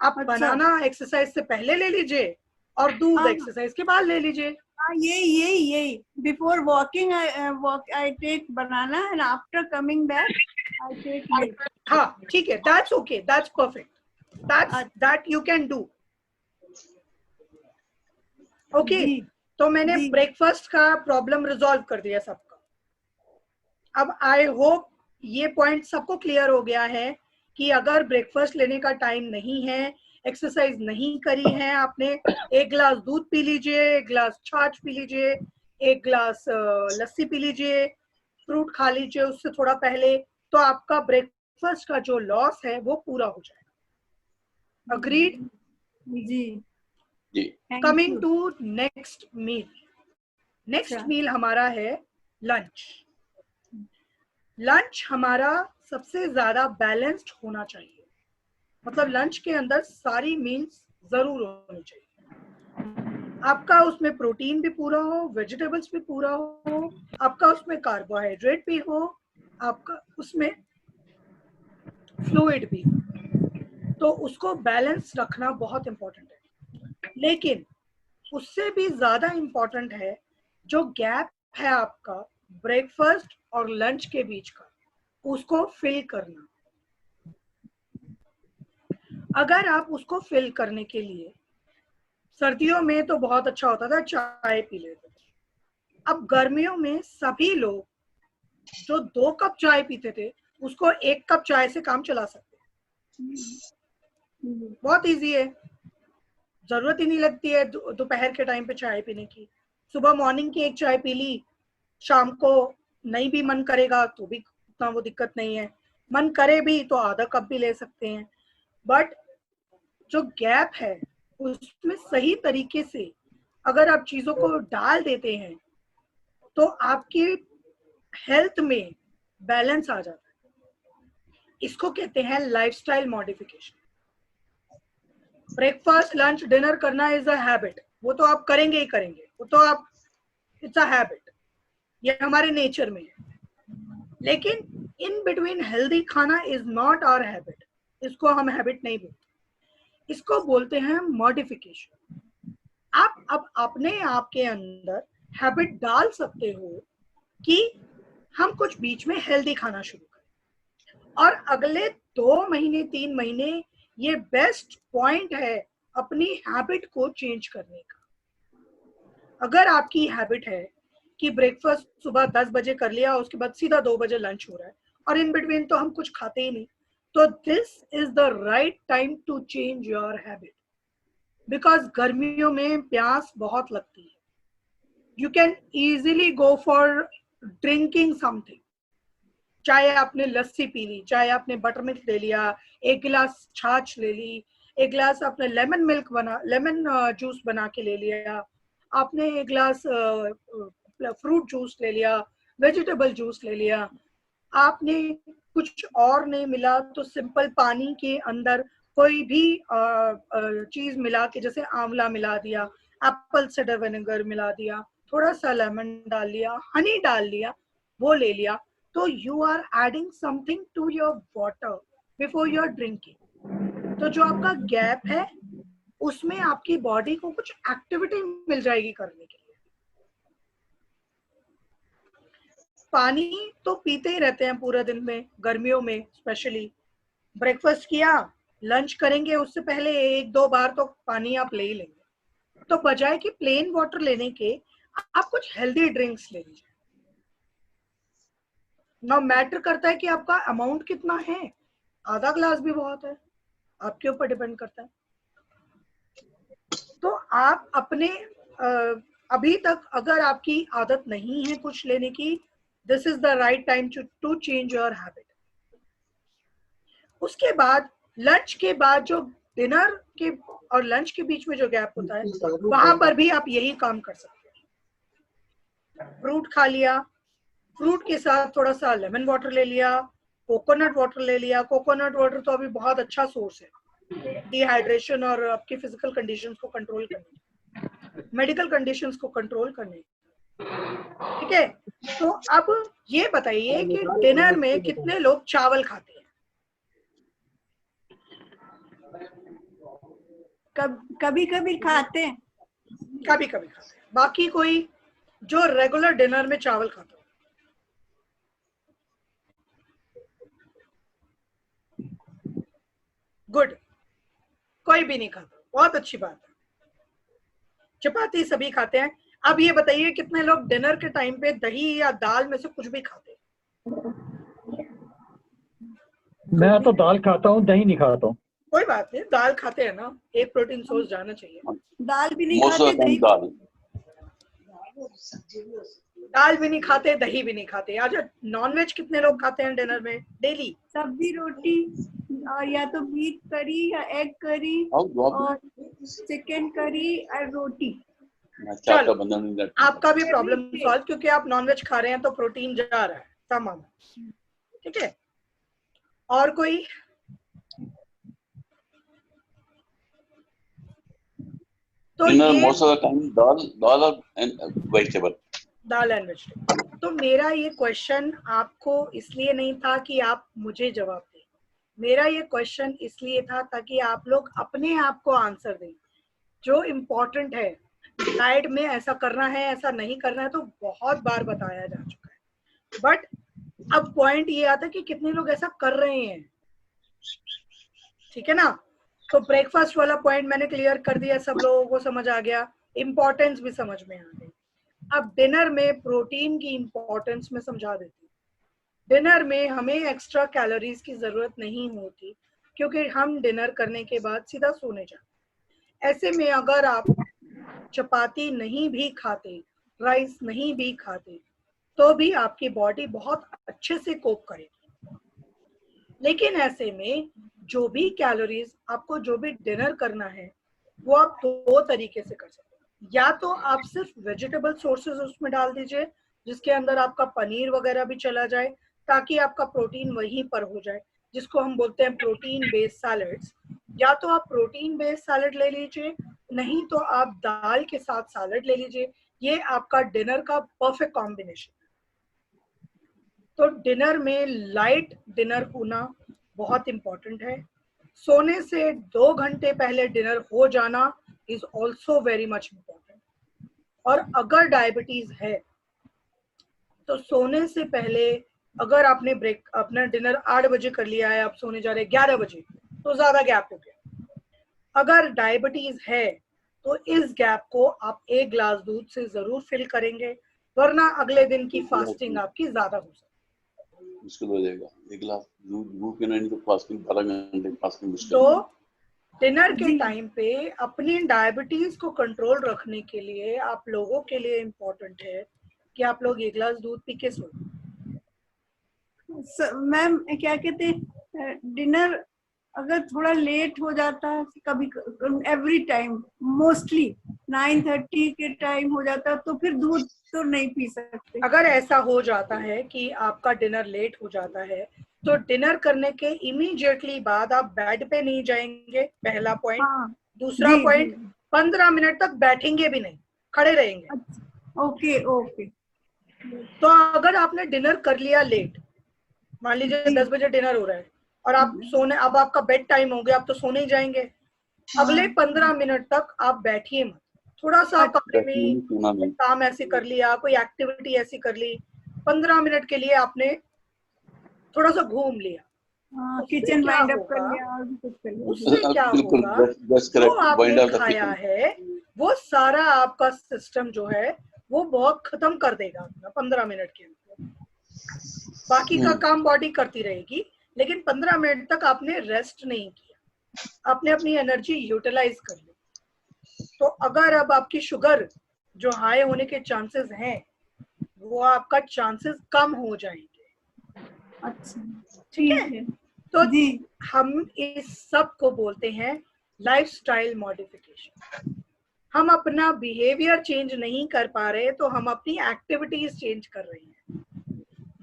आप बनाना एक्सरसाइज से पहले ले लीजिए और दूध एक्सरसाइज के बाद ले लीजिए। यही before walking I take banana and after coming back I take milk. हाँ ठीक है, that's okay, that's perfect, that you can do. Okay, तो मैंने ब्रेकफास्ट का प्रॉब्लम रिजॉल्व कर दिया सबका। अब आई होप ये पॉइंट सबको क्लियर हो गया है कि अगर ब्रेकफास्ट लेने का टाइम नहीं है, एक्सरसाइज नहीं करी है आपने, एक गिलास दूध पी लीजिए, एक गिलास छाछ पी लीजिए, एक गिलास लस्सी पी लीजिए, फ्रूट खा लीजिए उससे थोड़ा पहले, तो आपका ब्रेकफास्ट का जो लॉस है वो पूरा हो जाएगा। अग्रीड? जी। Coming to next meal. Next meal हमारा है लंच। लंच हमारा सबसे ज्यादा बैलेंस्ड होना चाहिए, मतलब लंच के अंदर सारी मील्स जरूर होनी चाहिए। आपका उसमें प्रोटीन भी पूरा हो, वेजिटेबल्स भी पूरा हो, आपका उसमें कार्बोहाइड्रेट भी हो, आपका उसमें फ्लूइड भी, तो उसको बैलेंस रखना बहुत इंपॉर्टेंट है। लेकिन उससे भी ज्यादा इंपॉर्टेंट है जो गैप है आपका ब्रेकफास्ट और लंच के बीच का, उसको फिल करना। अगर आप उसको फिल करने के लिए, सर्दियों में तो बहुत अच्छा होता था चाय पी लेते थे, अब गर्मियों में सभी लोग जो 2 कप चाय पीते थे उसको 1 कप चाय से काम चला सकते हैं। बहुत इजी है, जरूरत ही नहीं लगती है दोपहर के टाइम पे चाय पीने की। सुबह मॉर्निंग की एक चाय पी ली, शाम को नहीं भी मन करेगा तो भी उतना वो दिक्कत नहीं है, मन करे भी तो आधा कप भी ले सकते हैं। बट जो गैप है उसमें सही तरीके से अगर आप चीजों को डाल देते हैं तो आपकी हेल्थ में बैलेंस आ जाता है। इसको कहते हैं lifestyle modification. Breakfast lunch dinner करना इज अ हैबिट, वो तो आप करेंगे ही करेंगे, वो तो आप, इट्स अ हैबिट, ये हमारे नेचर में है। लेकिन इन बिटवीन हेल्दी खाना इज नॉट आवर हैबिट, इसको हम हैबिट नहीं बोलते, इसको बोलते हैं मॉडिफिकेशन। आप अब अपने आप के अंदर हैबिट डाल सकते हो कि हम कुछ बीच में हेल्दी खाना शुरू करें, और अगले 2 महीने 3 महीने ये बेस्ट पॉइंट है अपनी हैबिट को चेंज करने का। अगर आपकी हैबिट है कि ब्रेकफास्ट सुबह 10 बजे कर लिया, उसके बाद सीधा 2 बजे लंच हो रहा है और इन बिटवीन तो हम कुछ खाते ही नहीं, तो this is the right time to change your habit. Because गर्मियों में प्यास बहुत लगती है। You can easily go for drinking something, चाहे आपने लस्सी पी ली, चाहे आपने बटर मिल्क ले लिया, एक गिलास छाछ ले ली, एक गिलास आपने लेमन जूस बना के ले लिया, आपने एक गिलास फ्रूट जूस ले लिया, वेजिटेबल जूस ले लिया, आपने कुछ और नहीं मिला तो सिंपल पानी के अंदर कोई भी चीज मिला के, जैसे आंवला मिला दिया, एप्पल साइडर विनेगर मिला दिया, थोड़ा सा लेमन डाल लिया, हनी डाल लिया, वो ले लिया, तो you are adding something to your water before you are drinking. तो जो आपका गैप है उसमें आपकी बॉडी को कुछ एक्टिविटी मिल जाएगी करने के लिए। पानी तो पीते ही रहते हैं पूरे दिन में, गर्मियों में स्पेशली। ब्रेकफास्ट किया, लंच करेंगे, उससे पहले 1-2 बार तो पानी आप ले ही लेंगे। तो बजाय कि प्लेन वाटर लेने के आप कुछ हेल्दी ड्रिंक्स ले लीजिए। ना मैटर करता है कि आपका अमाउंट कितना है, आधा ग्लास भी बहुत है, आपके ऊपर डिपेंड करता है। तो आप अपने अभी तक अगर आपकी आदत नहीं है कुछ लेने की, this is the right time to change your habit. उसके बाद लंच के बाद जो डिनर के और लंच के बीच में जो गैप होता है, वहां पर भी आप यही काम कर सकते हैं। फ्रूट खा लिया, फ्रूट के साथ थोड़ा सा लेमन वाटर ले लिया, कोकोनट वाटर ले लिया। कोकोनट वाटर तो अभी बहुत अच्छा सोर्स है डिहाइड्रेशन और आपकी फिजिकल कंडीशंस को कंट्रोल करने, मेडिकल कंडीशंस को कंट्रोल करने। ठीक है, तो अब ये बताइए कि डिनर में कितने लोग चावल खाते हैं? कभी कभी खाते हैं, कभी कभी खाते हैं, बाकी कोई जो रेगुलर डिनर में चावल खाता है? गुड, कोई भी नहीं खाता, बहुत अच्छी बात है। चपाती सभी खाते हैं। अब ये बताइए कितने लोग डिनर के टाइम पे दही या दाल में से कुछ भी खाते हैं? मैं तो दाल खाता हूँ, दही नहीं खाता हूँ। कोई बात नहीं, दाल खाते हैं ना, एक प्रोटीन सोर्स जाना चाहिए। दाल भी नहीं मोस्ट ऑफ खाते, द टाइम दही दाल। दाल भी नहीं खाते, दही भी नहीं खाते। अच्छा, नॉनवेज कितने लोग खाते हैं डिनर में डेली? सब्जी रोटी, और या तो बीफ करी या एग करी और चिकन करी और रोटी। चलो, आपका भी प्रॉब्लम सॉल्व, क्योंकि आप नॉनवेज खा रहे हैं तो प्रोटीन जा रहा है तमाम। ठीक है, और कोई? तो most of the time dal and vegetable. Dal and vegetable. तो मेरा ये क्वेश्चन आपको इसलिए नहीं था कि आप मुझे जवाब दें, मेरा ये क्वेश्चन इसलिए था ताकि आप लोग अपने आप को आंसर दें। जो इम्पोर्टेंट है, डाइट में ऐसा करना है, ऐसा नहीं करना है, तो बहुत बार बताया जा चुका है। बट अब पॉइंट ये आता है कि कितने लोग ऐसा कर रहे हैं। ठीक है ना? तो ब्रेकफास्ट वाला पॉइंट मैंने क्लियर कर दिया, सब लोगों को समझ आ गया, इम्पोर्टेंस भी समझ में आ गई। अब डिनर में प्रोटीन की इम्पोर्टेंस में समझा देती हूँ। डिनर में हमें एक्स्ट्रा कैलोरीज की जरूरत नहीं होती, क्योंकि हम डिनर करने के बाद सीधा सोने जाते। ऐसे में अगर आप चपाती नहीं भी खाते, राइस नहीं भी खाते, तो भी आपकी बॉडी बहुत अच्छे से कोप करेगी। लेकिन ऐसे में जो भी कैलोरीज आपको जो भी डिनर करना है, वो आप 2 तरीके से कर सकते हैं। या तो आप सिर्फ वेजिटेबल सोर्सेज उसमें डाल दीजिए, जिसके अंदर आपका पनीर वगैरह भी चला जाए, ताकि आपका प्रोटीन वहीं पर हो जाए, जिसको हम बोलते हैं प्रोटीन बेस्ड सैलड्स। या तो आप प्रोटीन बेस्ड सैलड ले लीजिए, नहीं तो आप दाल के साथ सैलड ले लीजिए। ये आपका डिनर का परफेक्ट कॉम्बिनेशन है। तो डिनर में लाइट डिनर होना बहुत इंपॉर्टेंट है। सोने से 2 घंटे पहले डिनर हो जाना is also very much important. और अगर डायबिटीज है तो सोने से पहले, अगर आपने अपना डिनर 8 बजे कर लिया है, आप सोने जा रहे हैं 11 बजे, तो ज्यादा गैप हो गया। अगर डायबिटीज है तो इस गैप को आप 1 गिलास दूध से जरूर फिल करेंगे, वरना अगले दिन की फास्टिंग आपकी ज्यादा हो सकती है। मुश्किल हो जाएगा। 1 गिलास दूध पीना नहीं तो फास्टिंग 12 घंटे फास्टिंग मुश्किल। तो डिनर के टाइम पे अपनी डायबिटीज को कंट्रोल रखने के लिए आप लोगों के लिए इम्पोर्टेंट है कि आप लोग 1 गिलास दूध पी के सो। मैम क्या कहते हैं, डिनर अगर थोड़ा लेट हो जाता है कभी, एवरी टाइम मोस्टली 9:30 के टाइम हो जाता है, तो फिर दूध तो नहीं पी सकते। अगर ऐसा हो जाता है कि आपका डिनर लेट हो जाता है तो डिनर करने के इमीडिएटली बाद आप बेड पे नहीं जाएंगे, पहला पॉइंट। हाँ, दूसरा जी, पॉइंट, जी। 15 मिनट तक बैठेंगे भी नहीं, खड़े रहेंगे। Okay okay. तो अगर आपने डिनर कर लिया लेट, मान लीजिए 10 बजे डिनर हो रहा है और आप सोने, अब आपका बेड टाइम हो गया, आप तो सोने ही जाएंगे। अगले 15 मिनट तक आप बैठिए मत, थोड़ा सा कमरे में काम ऐसे कर लिया, कोई एक्टिविटी ऐसी कर ली, 15 मिनट के लिए आपने थोड़ा सा घूम लिया, किचन वाइंड अप कर लिया और भी कुछ कर लिया। उससे क्या होगा, जो आपने खाया है वो सारा आपका सिस्टम जो है वो बहुत खत्म कर देगा अपना 15 मिनट के अंदर। बाकी का काम बॉडी करती रहेगी, लेकिन 15 मिनट तक आपने रेस्ट नहीं किया, आपने अपनी एनर्जी यूटिलाइज कर ली। तो अगर अब आपकी शुगर जो हाई होने के चांसेस हैं वो आपका चांसेस कम हो जाएंगे। अच्छा, ठीक है। तो हम इस सब को बोलते हैं लाइफस्टाइल मॉडिफिकेशन। हम अपना बिहेवियर चेंज नहीं कर पा रहे तो हम अपनी एक्टिविटीज चेंज कर रहे हैं।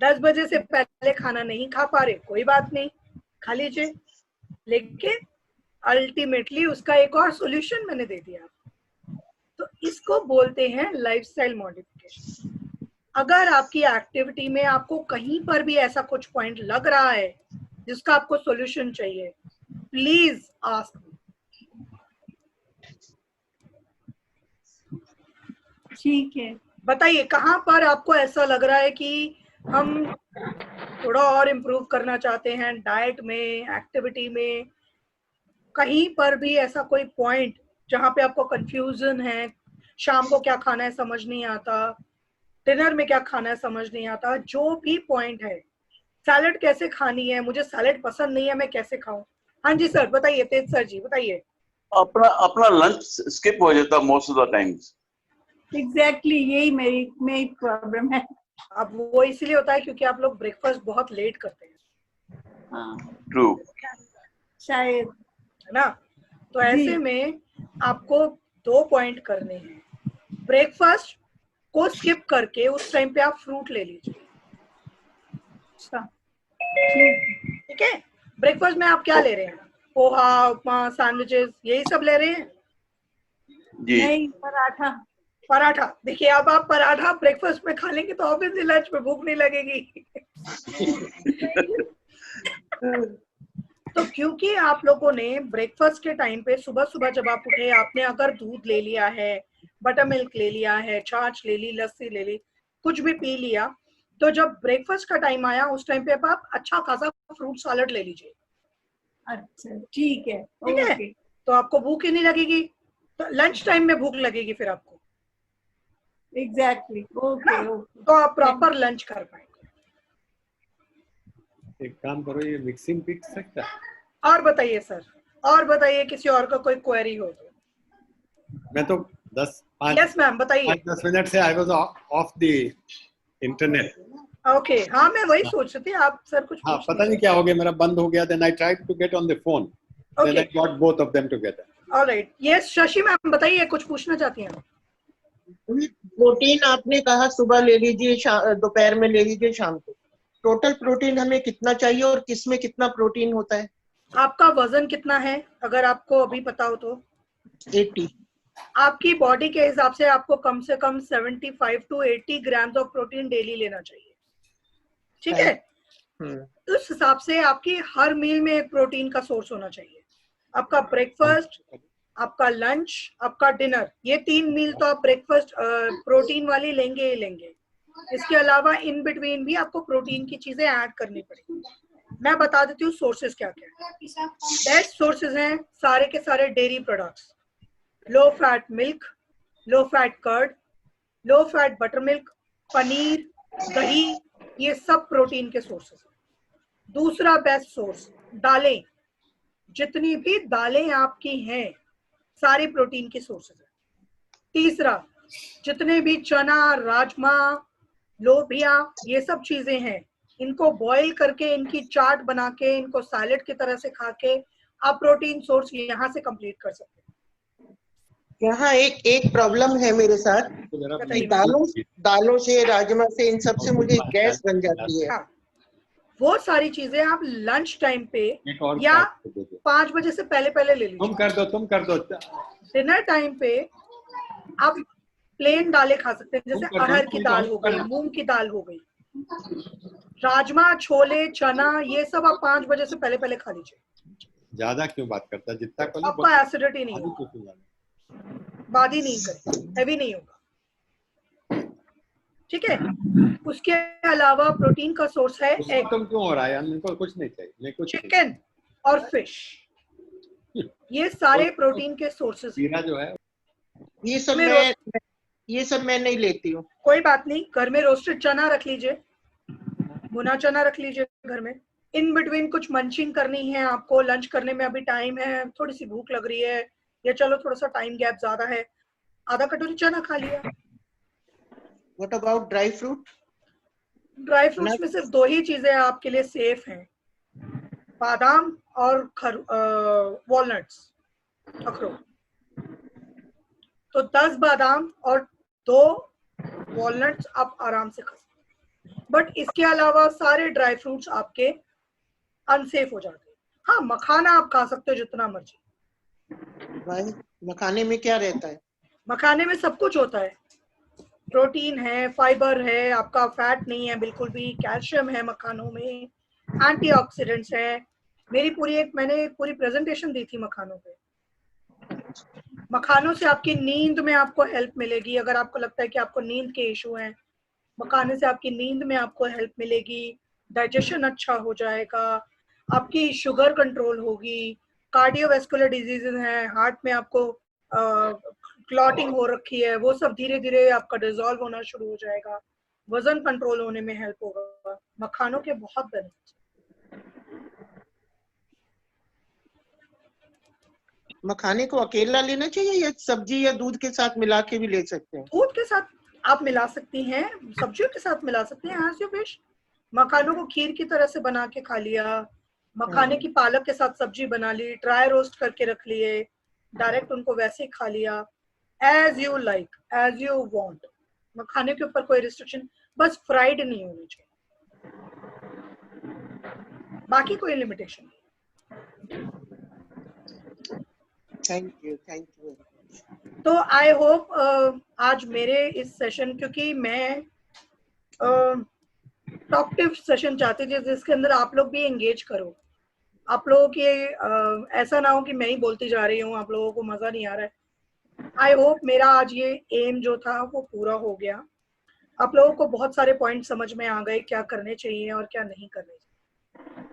10 बजे से पहले खाना नहीं खा पा रहे, कोई बात नहीं, खा लीजिए, लेकिन अल्टीमेटली उसका एक और सॉल्यूशन मैंने दे दिया। तो इसको बोलते हैं लाइफस्टाइल मॉडिफिकेशन। अगर आपकी एक्टिविटी में आपको कहीं पर भी ऐसा कुछ पॉइंट लग रहा है जिसका आपको सॉल्यूशन चाहिए, प्लीज आस्क। ठीक है, बताइए कहाँ पर आपको ऐसा लग रहा है कि हम थोड़ा और इम्प्रूव करना चाहते हैं, डाइट में, एक्टिविटी में, कहीं पर भी ऐसा कोई पॉइंट जहाँ पे आपको कंफ्यूजन है, शाम को क्या खाना है समझ नहीं आता, डिनर में क्या खाना है समझ नहीं आता, जो भी पॉइंट है, सैलेड कैसे खानी है, मुझे सैलेड पसंद नहीं है, मैं कैसे खाऊं? हाँ जी सर बताइए, तेज सर जी बताइए। अपना लंच स्किप हो जाता most of the times. Exactly यही मेरी प्रॉब्लम है। अब वो इसलिए होता है क्योंकि आप लोग ब्रेकफास्ट बहुत लेट करते हैं। हाँ, ट्रू, शायद, है ना। तो ऐसे में आपको 2 पॉइंट करने हैं। ब्रेकफास्ट को स्किप करके उस टाइम पे आप फ्रूट ले लीजिए। अच्छा, ठीक है। ब्रेकफास्ट में आप क्या ले रहे हैं? पोहा, उपमा, सैंडविचेस, यही सब ले रहे हैं? जी नहीं, पराठा। पराठा, देखिए अब आप पराठा ब्रेकफास्ट में खा लेंगे तो ऑब्वियसली लंच में भूख नहीं लगेगी। तो क्योंकि आप लोगों ने ब्रेकफास्ट के टाइम पे सुबह सुबह जब आप उठे, आपने अगर दूध ले लिया है, बटर मिल्क ले लिया है, छाछ ले ली, लस्सी ले ली, कुछ भी पी लिया, तो जब ब्रेकफास्ट का टाइम आया उस टाइम पे आप अच्छा खासा फ्रूट सैलेड ले लीजिए। अच्छा, ठीक है, ठीक है, तो आपको भूख ही नहीं लगेगी, तो लंच टाइम में भूख लगेगी फिर आपको। Exactly, okay okay. तो आप प्रॉपर लंच कर पाएंगे। एक काम करो, ये मिक्सिंग पिक सकता है? और बताइए सर, और बताइए, किसी और का कोई क्वेरी हो तो। मैं तो 10 यस मैम बताइए। 5-10 मिनट से I was of the internet. Okay, हाँ मैं वही सोच रही थी, आप सर कुछ हाँ, पता नहीं क्या हो गया, मेरा बंद हो गया। Then I tried to get on the phone, then I got both of them together. Alright, yes Shashi ma'am बताइए, कुछ पूछना चाहती हैं? प्रोटीन आपने कहा सुबह ले लीजिए, दोपहर में ले लीजिए, शाम को। टोटल प्रोटीन हमें कितना चाहिए और किसमें कितना प्रोटीन होता है? आपका वजन कितना है अगर आपको अभी पता हो तो? 80। आपकी बॉडी के हिसाब से आपको कम से कम 75 to 80 grams of protein daily लेना चाहिए। ठीक है, उस हिसाब से आपकी हर मील में एक प्रोटीन का सोर्स होना चाहिए। आपका ब्रेकफास्ट, आपका लंच, आपका डिनर, ये 3 मील तो आप ब्रेकफास्ट प्रोटीन वाली लेंगे ही लेंगे। इसके अलावा इन बिटवीन भी आपको प्रोटीन की चीजें ऐड करनी पड़ेगी। मैं बता देती हूँ सोर्सेज क्या क्या है। बेस्ट सोर्सेज हैं सारे के सारे dairy products, low fat milk, low fat curd, low fat buttermilk, paneer, दही, ये सब प्रोटीन के सोर्सेज हैं। दूसरा बेस्ट सोर्स दालें, जितनी भी दालें आपकी हैं सारी प्रोटीन की सोर्सेज हैं। तीसरा जितने भी चना, राजमा, लोबिया, ये सब चीजें हैं, इनको बॉईल करके, इनकी चाट बना के, इनको सैलेड की तरह से खा के आप प्रोटीन सोर्स यहाँ से कंप्लीट कर सकते हैं। यहाँ एक प्रॉब्लम है मेरे साथ कि दालों से, राजमा से, इन सब से मुझे गैस बन जाती है। हाँ, वो सारी चीजें आप लंच टाइम पे या 5 बजे से पहले पहले ले लीजिए। तुम कर दो। डिनर टाइम पे आप प्लेन दालें खा सकते हैं, जैसे अरहर की दाल हो गई, मूंग की दाल हो गई, राजमा, छोले, चना, ये सब आप 5 बजे से पहले पहले खा लीजिए। ज्यादा क्यों बात करता है, जितना कर आपका एसिडिटी नहीं होगा, बादी नहीं करेगा, हैवी नहीं होगा, ठीक है। उसके अलावा प्रोटीन का सोर्स है एग। तुम क्यों हो रहा है, इनको कुछ नहीं चाहिए, मैं कुछ चिकन और फिश, ये सारे प्रोटीन के सोर्सेस जीरा जो है ये सब मैं नहीं लेती हूँ। कोई बात नहीं, घर में रोस्टेड चना रख लीजिए, भुना चना रख लीजिए घर में। इन बिटवीन कुछ मंचिंग करनी है आपको, लंच करने में अभी टाइम है, थोड़ी सी भूख लग रही है, या चलो थोड़ा सा टाइम गैप ज्यादा है, आधा कटोरी चना खा लिया। What about dry fruit? Dry fruits में सिर्फ 2 ही चीजें आपके लिए सेफ हैं, बादाम और वॉलनट्स, अखरोट। तो 10 बादाम और 2 वॉलनट्स आप आराम से खा सकते हैं, बट इसके अलावा सारे ड्राई फ्रूट्स आपके अनसेफ हो जाते हैं। हाँ, मखाना आप खा सकते हो जितना मर्जी। भाई मखाने में क्या रहता है? मखाने में सब कुछ होता है, प्रोटीन है, फाइबर है, आपका फैट नहीं है बिल्कुल भी, कैल्शियम है मखानों में, एंटीऑक्सीडेंट्स है। मैंने पूरी प्रेजेंटेशन दी थी मखानों पे। मखानों से आपकी नींद में आपको हेल्प मिलेगी, अगर आपको लगता है कि आपको नींद के इशू हैं, मखाने से आपकी नींद में आपको हेल्प मिलेगी, डाइजेशन अच्छा हो जाएगा, आपकी शुगर कंट्रोल होगी, कार्डियोवैस्कुलर डिजीजेज हैं, हार्ट में आपको क्लॉटिंग हो रखी है, वो सब धीरे धीरे आपका डिसॉल्व होना शुरू हो जाएगा, वजन कंट्रोल होने में हेल्प होगा। मखानों के बहुत बेनिफिट्स। मखाने को अकेला लेना चाहिए या सब्जी या दूध के साथ मिला के भी ले सकते हैं? दूध के साथ आप मिला सकती हैं, सब्जियों के साथ मिला सकते हैं, एज यू विश। मखानों को खीर की तरह से बना के खा लिया, मखाने की पालक के साथ सब्जी बना ली, ड्राई रोस्ट करके रख लिए, डायरेक्ट उनको वैसे ही खा लिया, as you like, as you want. मखाने के ऊपर कोई रिस्ट्रिक्शन, बस फ्राइड नहीं होनी चाहिए, बाकी कोई लिमिटेशन नहीं। थैंक यू तो आई होप आज मेरे इस सेशन, क्योंकि मैं टॉकटिव सेशन चाहती थी जिसके अंदर आप लोग भी एंगेज करो, आप लोगों की ऐसा ना हो कि मैं ही बोलती जा रही हूँ, आप लोगों को मजा नहीं आ रहा है। आई होप मेरा आज ये एम जो था वो पूरा हो गया, आप लोगों को बहुत सारे पॉइंट समझ में आ गए, क्या करने चाहिए और क्या नहीं करने चाहिए,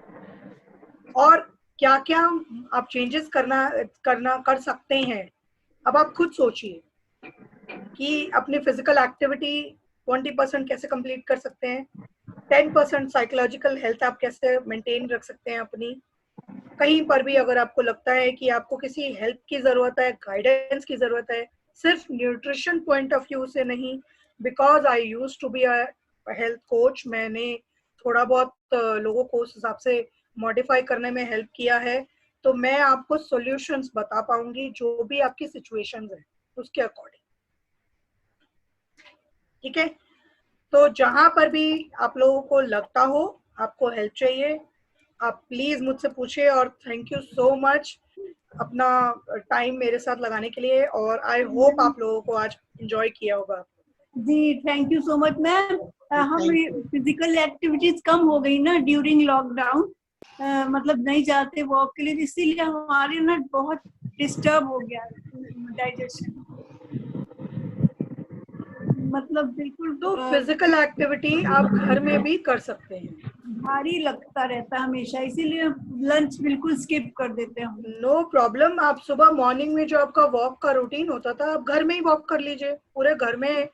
और क्या क्या आप चेंजेस कर सकते हैं। अब आप खुद सोचिए कि अपनी फिजिकल एक्टिविटी 20% कैसे कंप्लीट कर सकते हैं, 10% साइकोलॉजिकल हेल्थ आप कैसे मेंटेन रख सकते हैं अपनी। कहीं पर भी अगर आपको लगता है कि आपको किसी हेल्प की जरूरत है, गाइडेंस की जरूरत है, सिर्फ न्यूट्रिशन पॉइंट ऑफ व्यू से नहीं, because I used to be a health coach, मैंने थोड़ा बहुत लोगों को उस हिसाब से मॉडिफाई करने में हेल्प किया है, तो मैं आपको सॉल्यूशंस बता पाऊंगी जो भी आपकी सिचुएशंस है उसके अकॉर्डिंग, ठीक है। तो जहां पर भी आप लोगों को लगता हो आपको हेल्प चाहिए, आप प्लीज मुझसे पूछिए, और थैंक यू सो मच अपना टाइम मेरे साथ लगाने के लिए, और आई होप आप लोगों को आज एंजॉय किया होगा। जी thank you so much ma'am. हम फिजिकल एक्टिविटीज कम हो गई ना ड्यूरिंग लॉकडाउन, मतलब नहीं जाते वॉक के लिए, इसीलिए हमारे ना बहुत डिस्टर्ब हो गया डाइजेशन, मतलब बिल्कुल। तो फिजिकल एक्टिविटी आप घर में भी कर सकते हैं, भारी लगता रहता है हमेशा, इसीलिए लंच बिल्कुल स्किप कर देते हैं हम। No problem. आप सुबह मॉर्निंग में जो आपका वॉक का रूटीन होता था, आप घर में ही वॉक कर लीजिए। पूरे घर में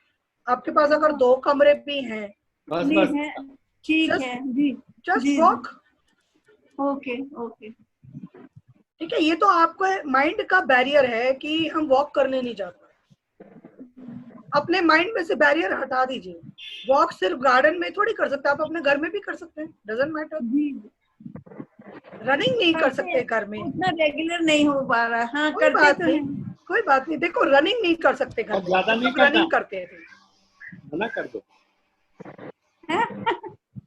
आपके पास अगर 2 कमरे भी हैं, बस नहीं बस है, ठीक Just- है जी, जस्ट जी, वॉक। Okay okay. ठीक है, ये तो आपको माइंड का बैरियर है कि हम वॉक करने नहीं जाते। अपने माइंड में से बैरियर हटा दीजिए। वॉक सिर्फ गार्डन में थोड़ी कर सकते, आप अपने घर में भी कर सकते हैं, डजंट मैटर। जी रनिंग नहीं कर सकते घर में, उतना रेगुलर नहीं हो पा रहा। हाँ कोई करते बात तो नहीं, हैं। कोई बात नहीं। देखो रनिंग नहीं कर सकते घर अब में, ज्यादा नहीं करना। रनिंग करते थे। मना कर दो।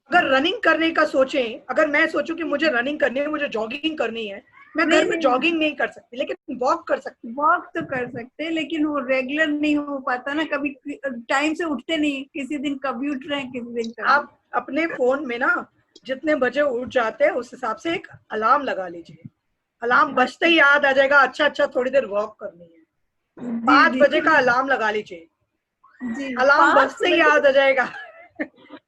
अगर रनिंग करने का सोचें, अगर मैं सोचूं कि मुझे रनिंग करनी है, मुझे जॉगिंग करनी है, मैं नहीं, घर में नहीं। जॉगिंग नहीं कर सकती, लेकिन वॉक कर सकती। वॉक तो कर सकते हैं, लेकिन वो रेगुलर नहीं हो पाता ना, कभी टाइम से उठते नहीं, किसी दिन कभी उठ रहे हैं, किसी दिन कभी। आप अपने फोन में ना जितने बजे उठ जाते हैं उस हिसाब से एक अलार्म लगा लीजिए। अलार्म बजते ही याद आ जाएगा, अच्छा थोड़ी देर वॉक करनी है। 5 बजे का अलार्म लगा लीजिए, जी, अलार्म 5 बजते ही बजे? याद आ जाएगा।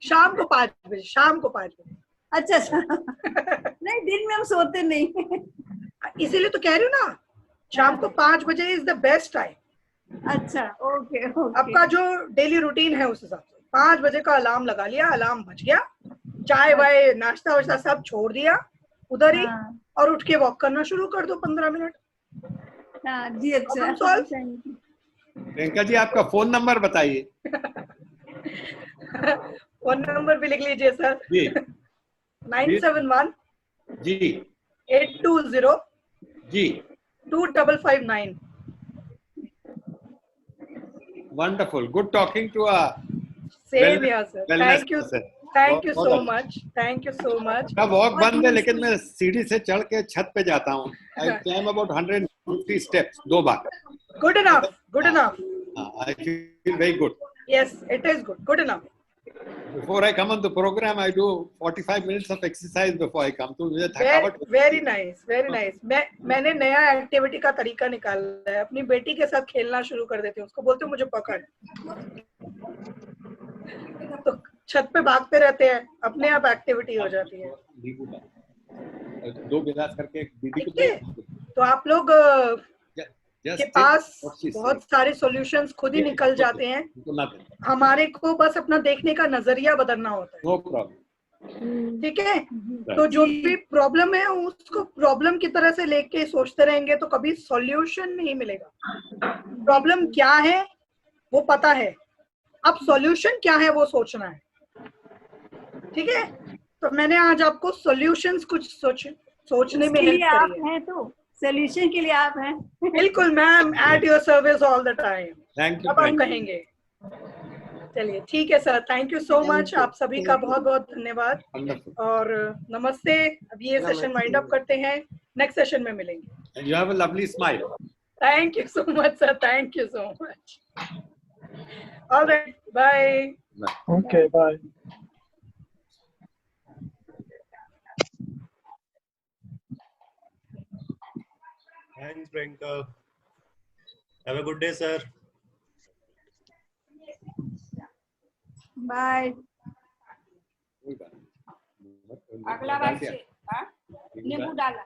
शाम को 5 बजे, शाम को 5 बजे। अच्छा नहीं, दिन में हम सोते नहीं। इसीलिए तो कह रही हूँ ना, शाम को 5 बजे इज द बेस्ट टाइम। अच्छा ओके ओके। आपका जो डेली रूटीन है उस हिसाब से 5 बजे का अलार्म लगा लिया, अलार्म बज गया, चाय वाय नाश्ता वाश्ता सब छोड़ दिया उधर ही, हाँ और उठ के वॉक करना शुरू कर दो 15 मिनट। हाँ जी, अच्छा Problem solved? thank you। Priyanka ji आपका फोन नंबर बताइए। फोन नंबर भी लिख लीजिए सर। जी 971 जी 820 जी 2559। Wonderful, good talking to a same here sir, thank you बहुत so much, thank you so much. का वॉक बंद है, लेकिन मैं सीढ़ी से चढ़ के छत पे जाता हूँ। I climb about 150 steps 2 bar. Good enough, good enough. I feel very good. Yes it is good, good enough. Before I come on the program, I do 45 minutes of exercise before I come. तो मुझे थकावट very nice, very nice. मैंने नया activity का तरीका निकाला है, अपनी बेटी के साथ खेलना शुरू कर देती हूँ, उसको बोलती हूँ मुझे पकड़, तो छत पे भागते रहते हैं, अपने आप एक्टिविटी हो जाती है। 2 गिलास करके एक दीदी को ठीक है, तो आप लोग के पास बहुत सारे सॉल्यूशंस खुद ही निकल जाते हैं, हमारे को बस अपना देखने का नजरिया बदलना होता है। No problem. ठीक है, तो जो भी प्रॉब्लम है उसको प्रॉब्लम की तरह से लेके सोचते रहेंगे तो कभी सॉल्यूशन नहीं मिलेगा। प्रॉब्लम क्या है वो पता है, अब सॉल्यूशन क्या है वो सोचना है। ठीक है, तो मैंने आज आपको सॉल्यूशंस कुछ सोचने में हेल्प आप करी है। हैं तो सॉल्यूशन के लिए आप हैं। बिल्कुल ma'am, at your service all the time. Thank you. अब आप कहेंगे। चलिए ठीक है sir, thank you so much. आप सभी का बहुत बहुत धन्यवाद और नमस्ते। अब ये सेशन वाइंड अप करते हैं, नेक्स्ट सेशन में मिलेंगे। You have a lovely smile. Thank you so much sir, thank you so much. Alright, bye. Okay, bye. Thanks, Priyanka. Have a good day, sir. Bye. अगला बार से नींबू डाला।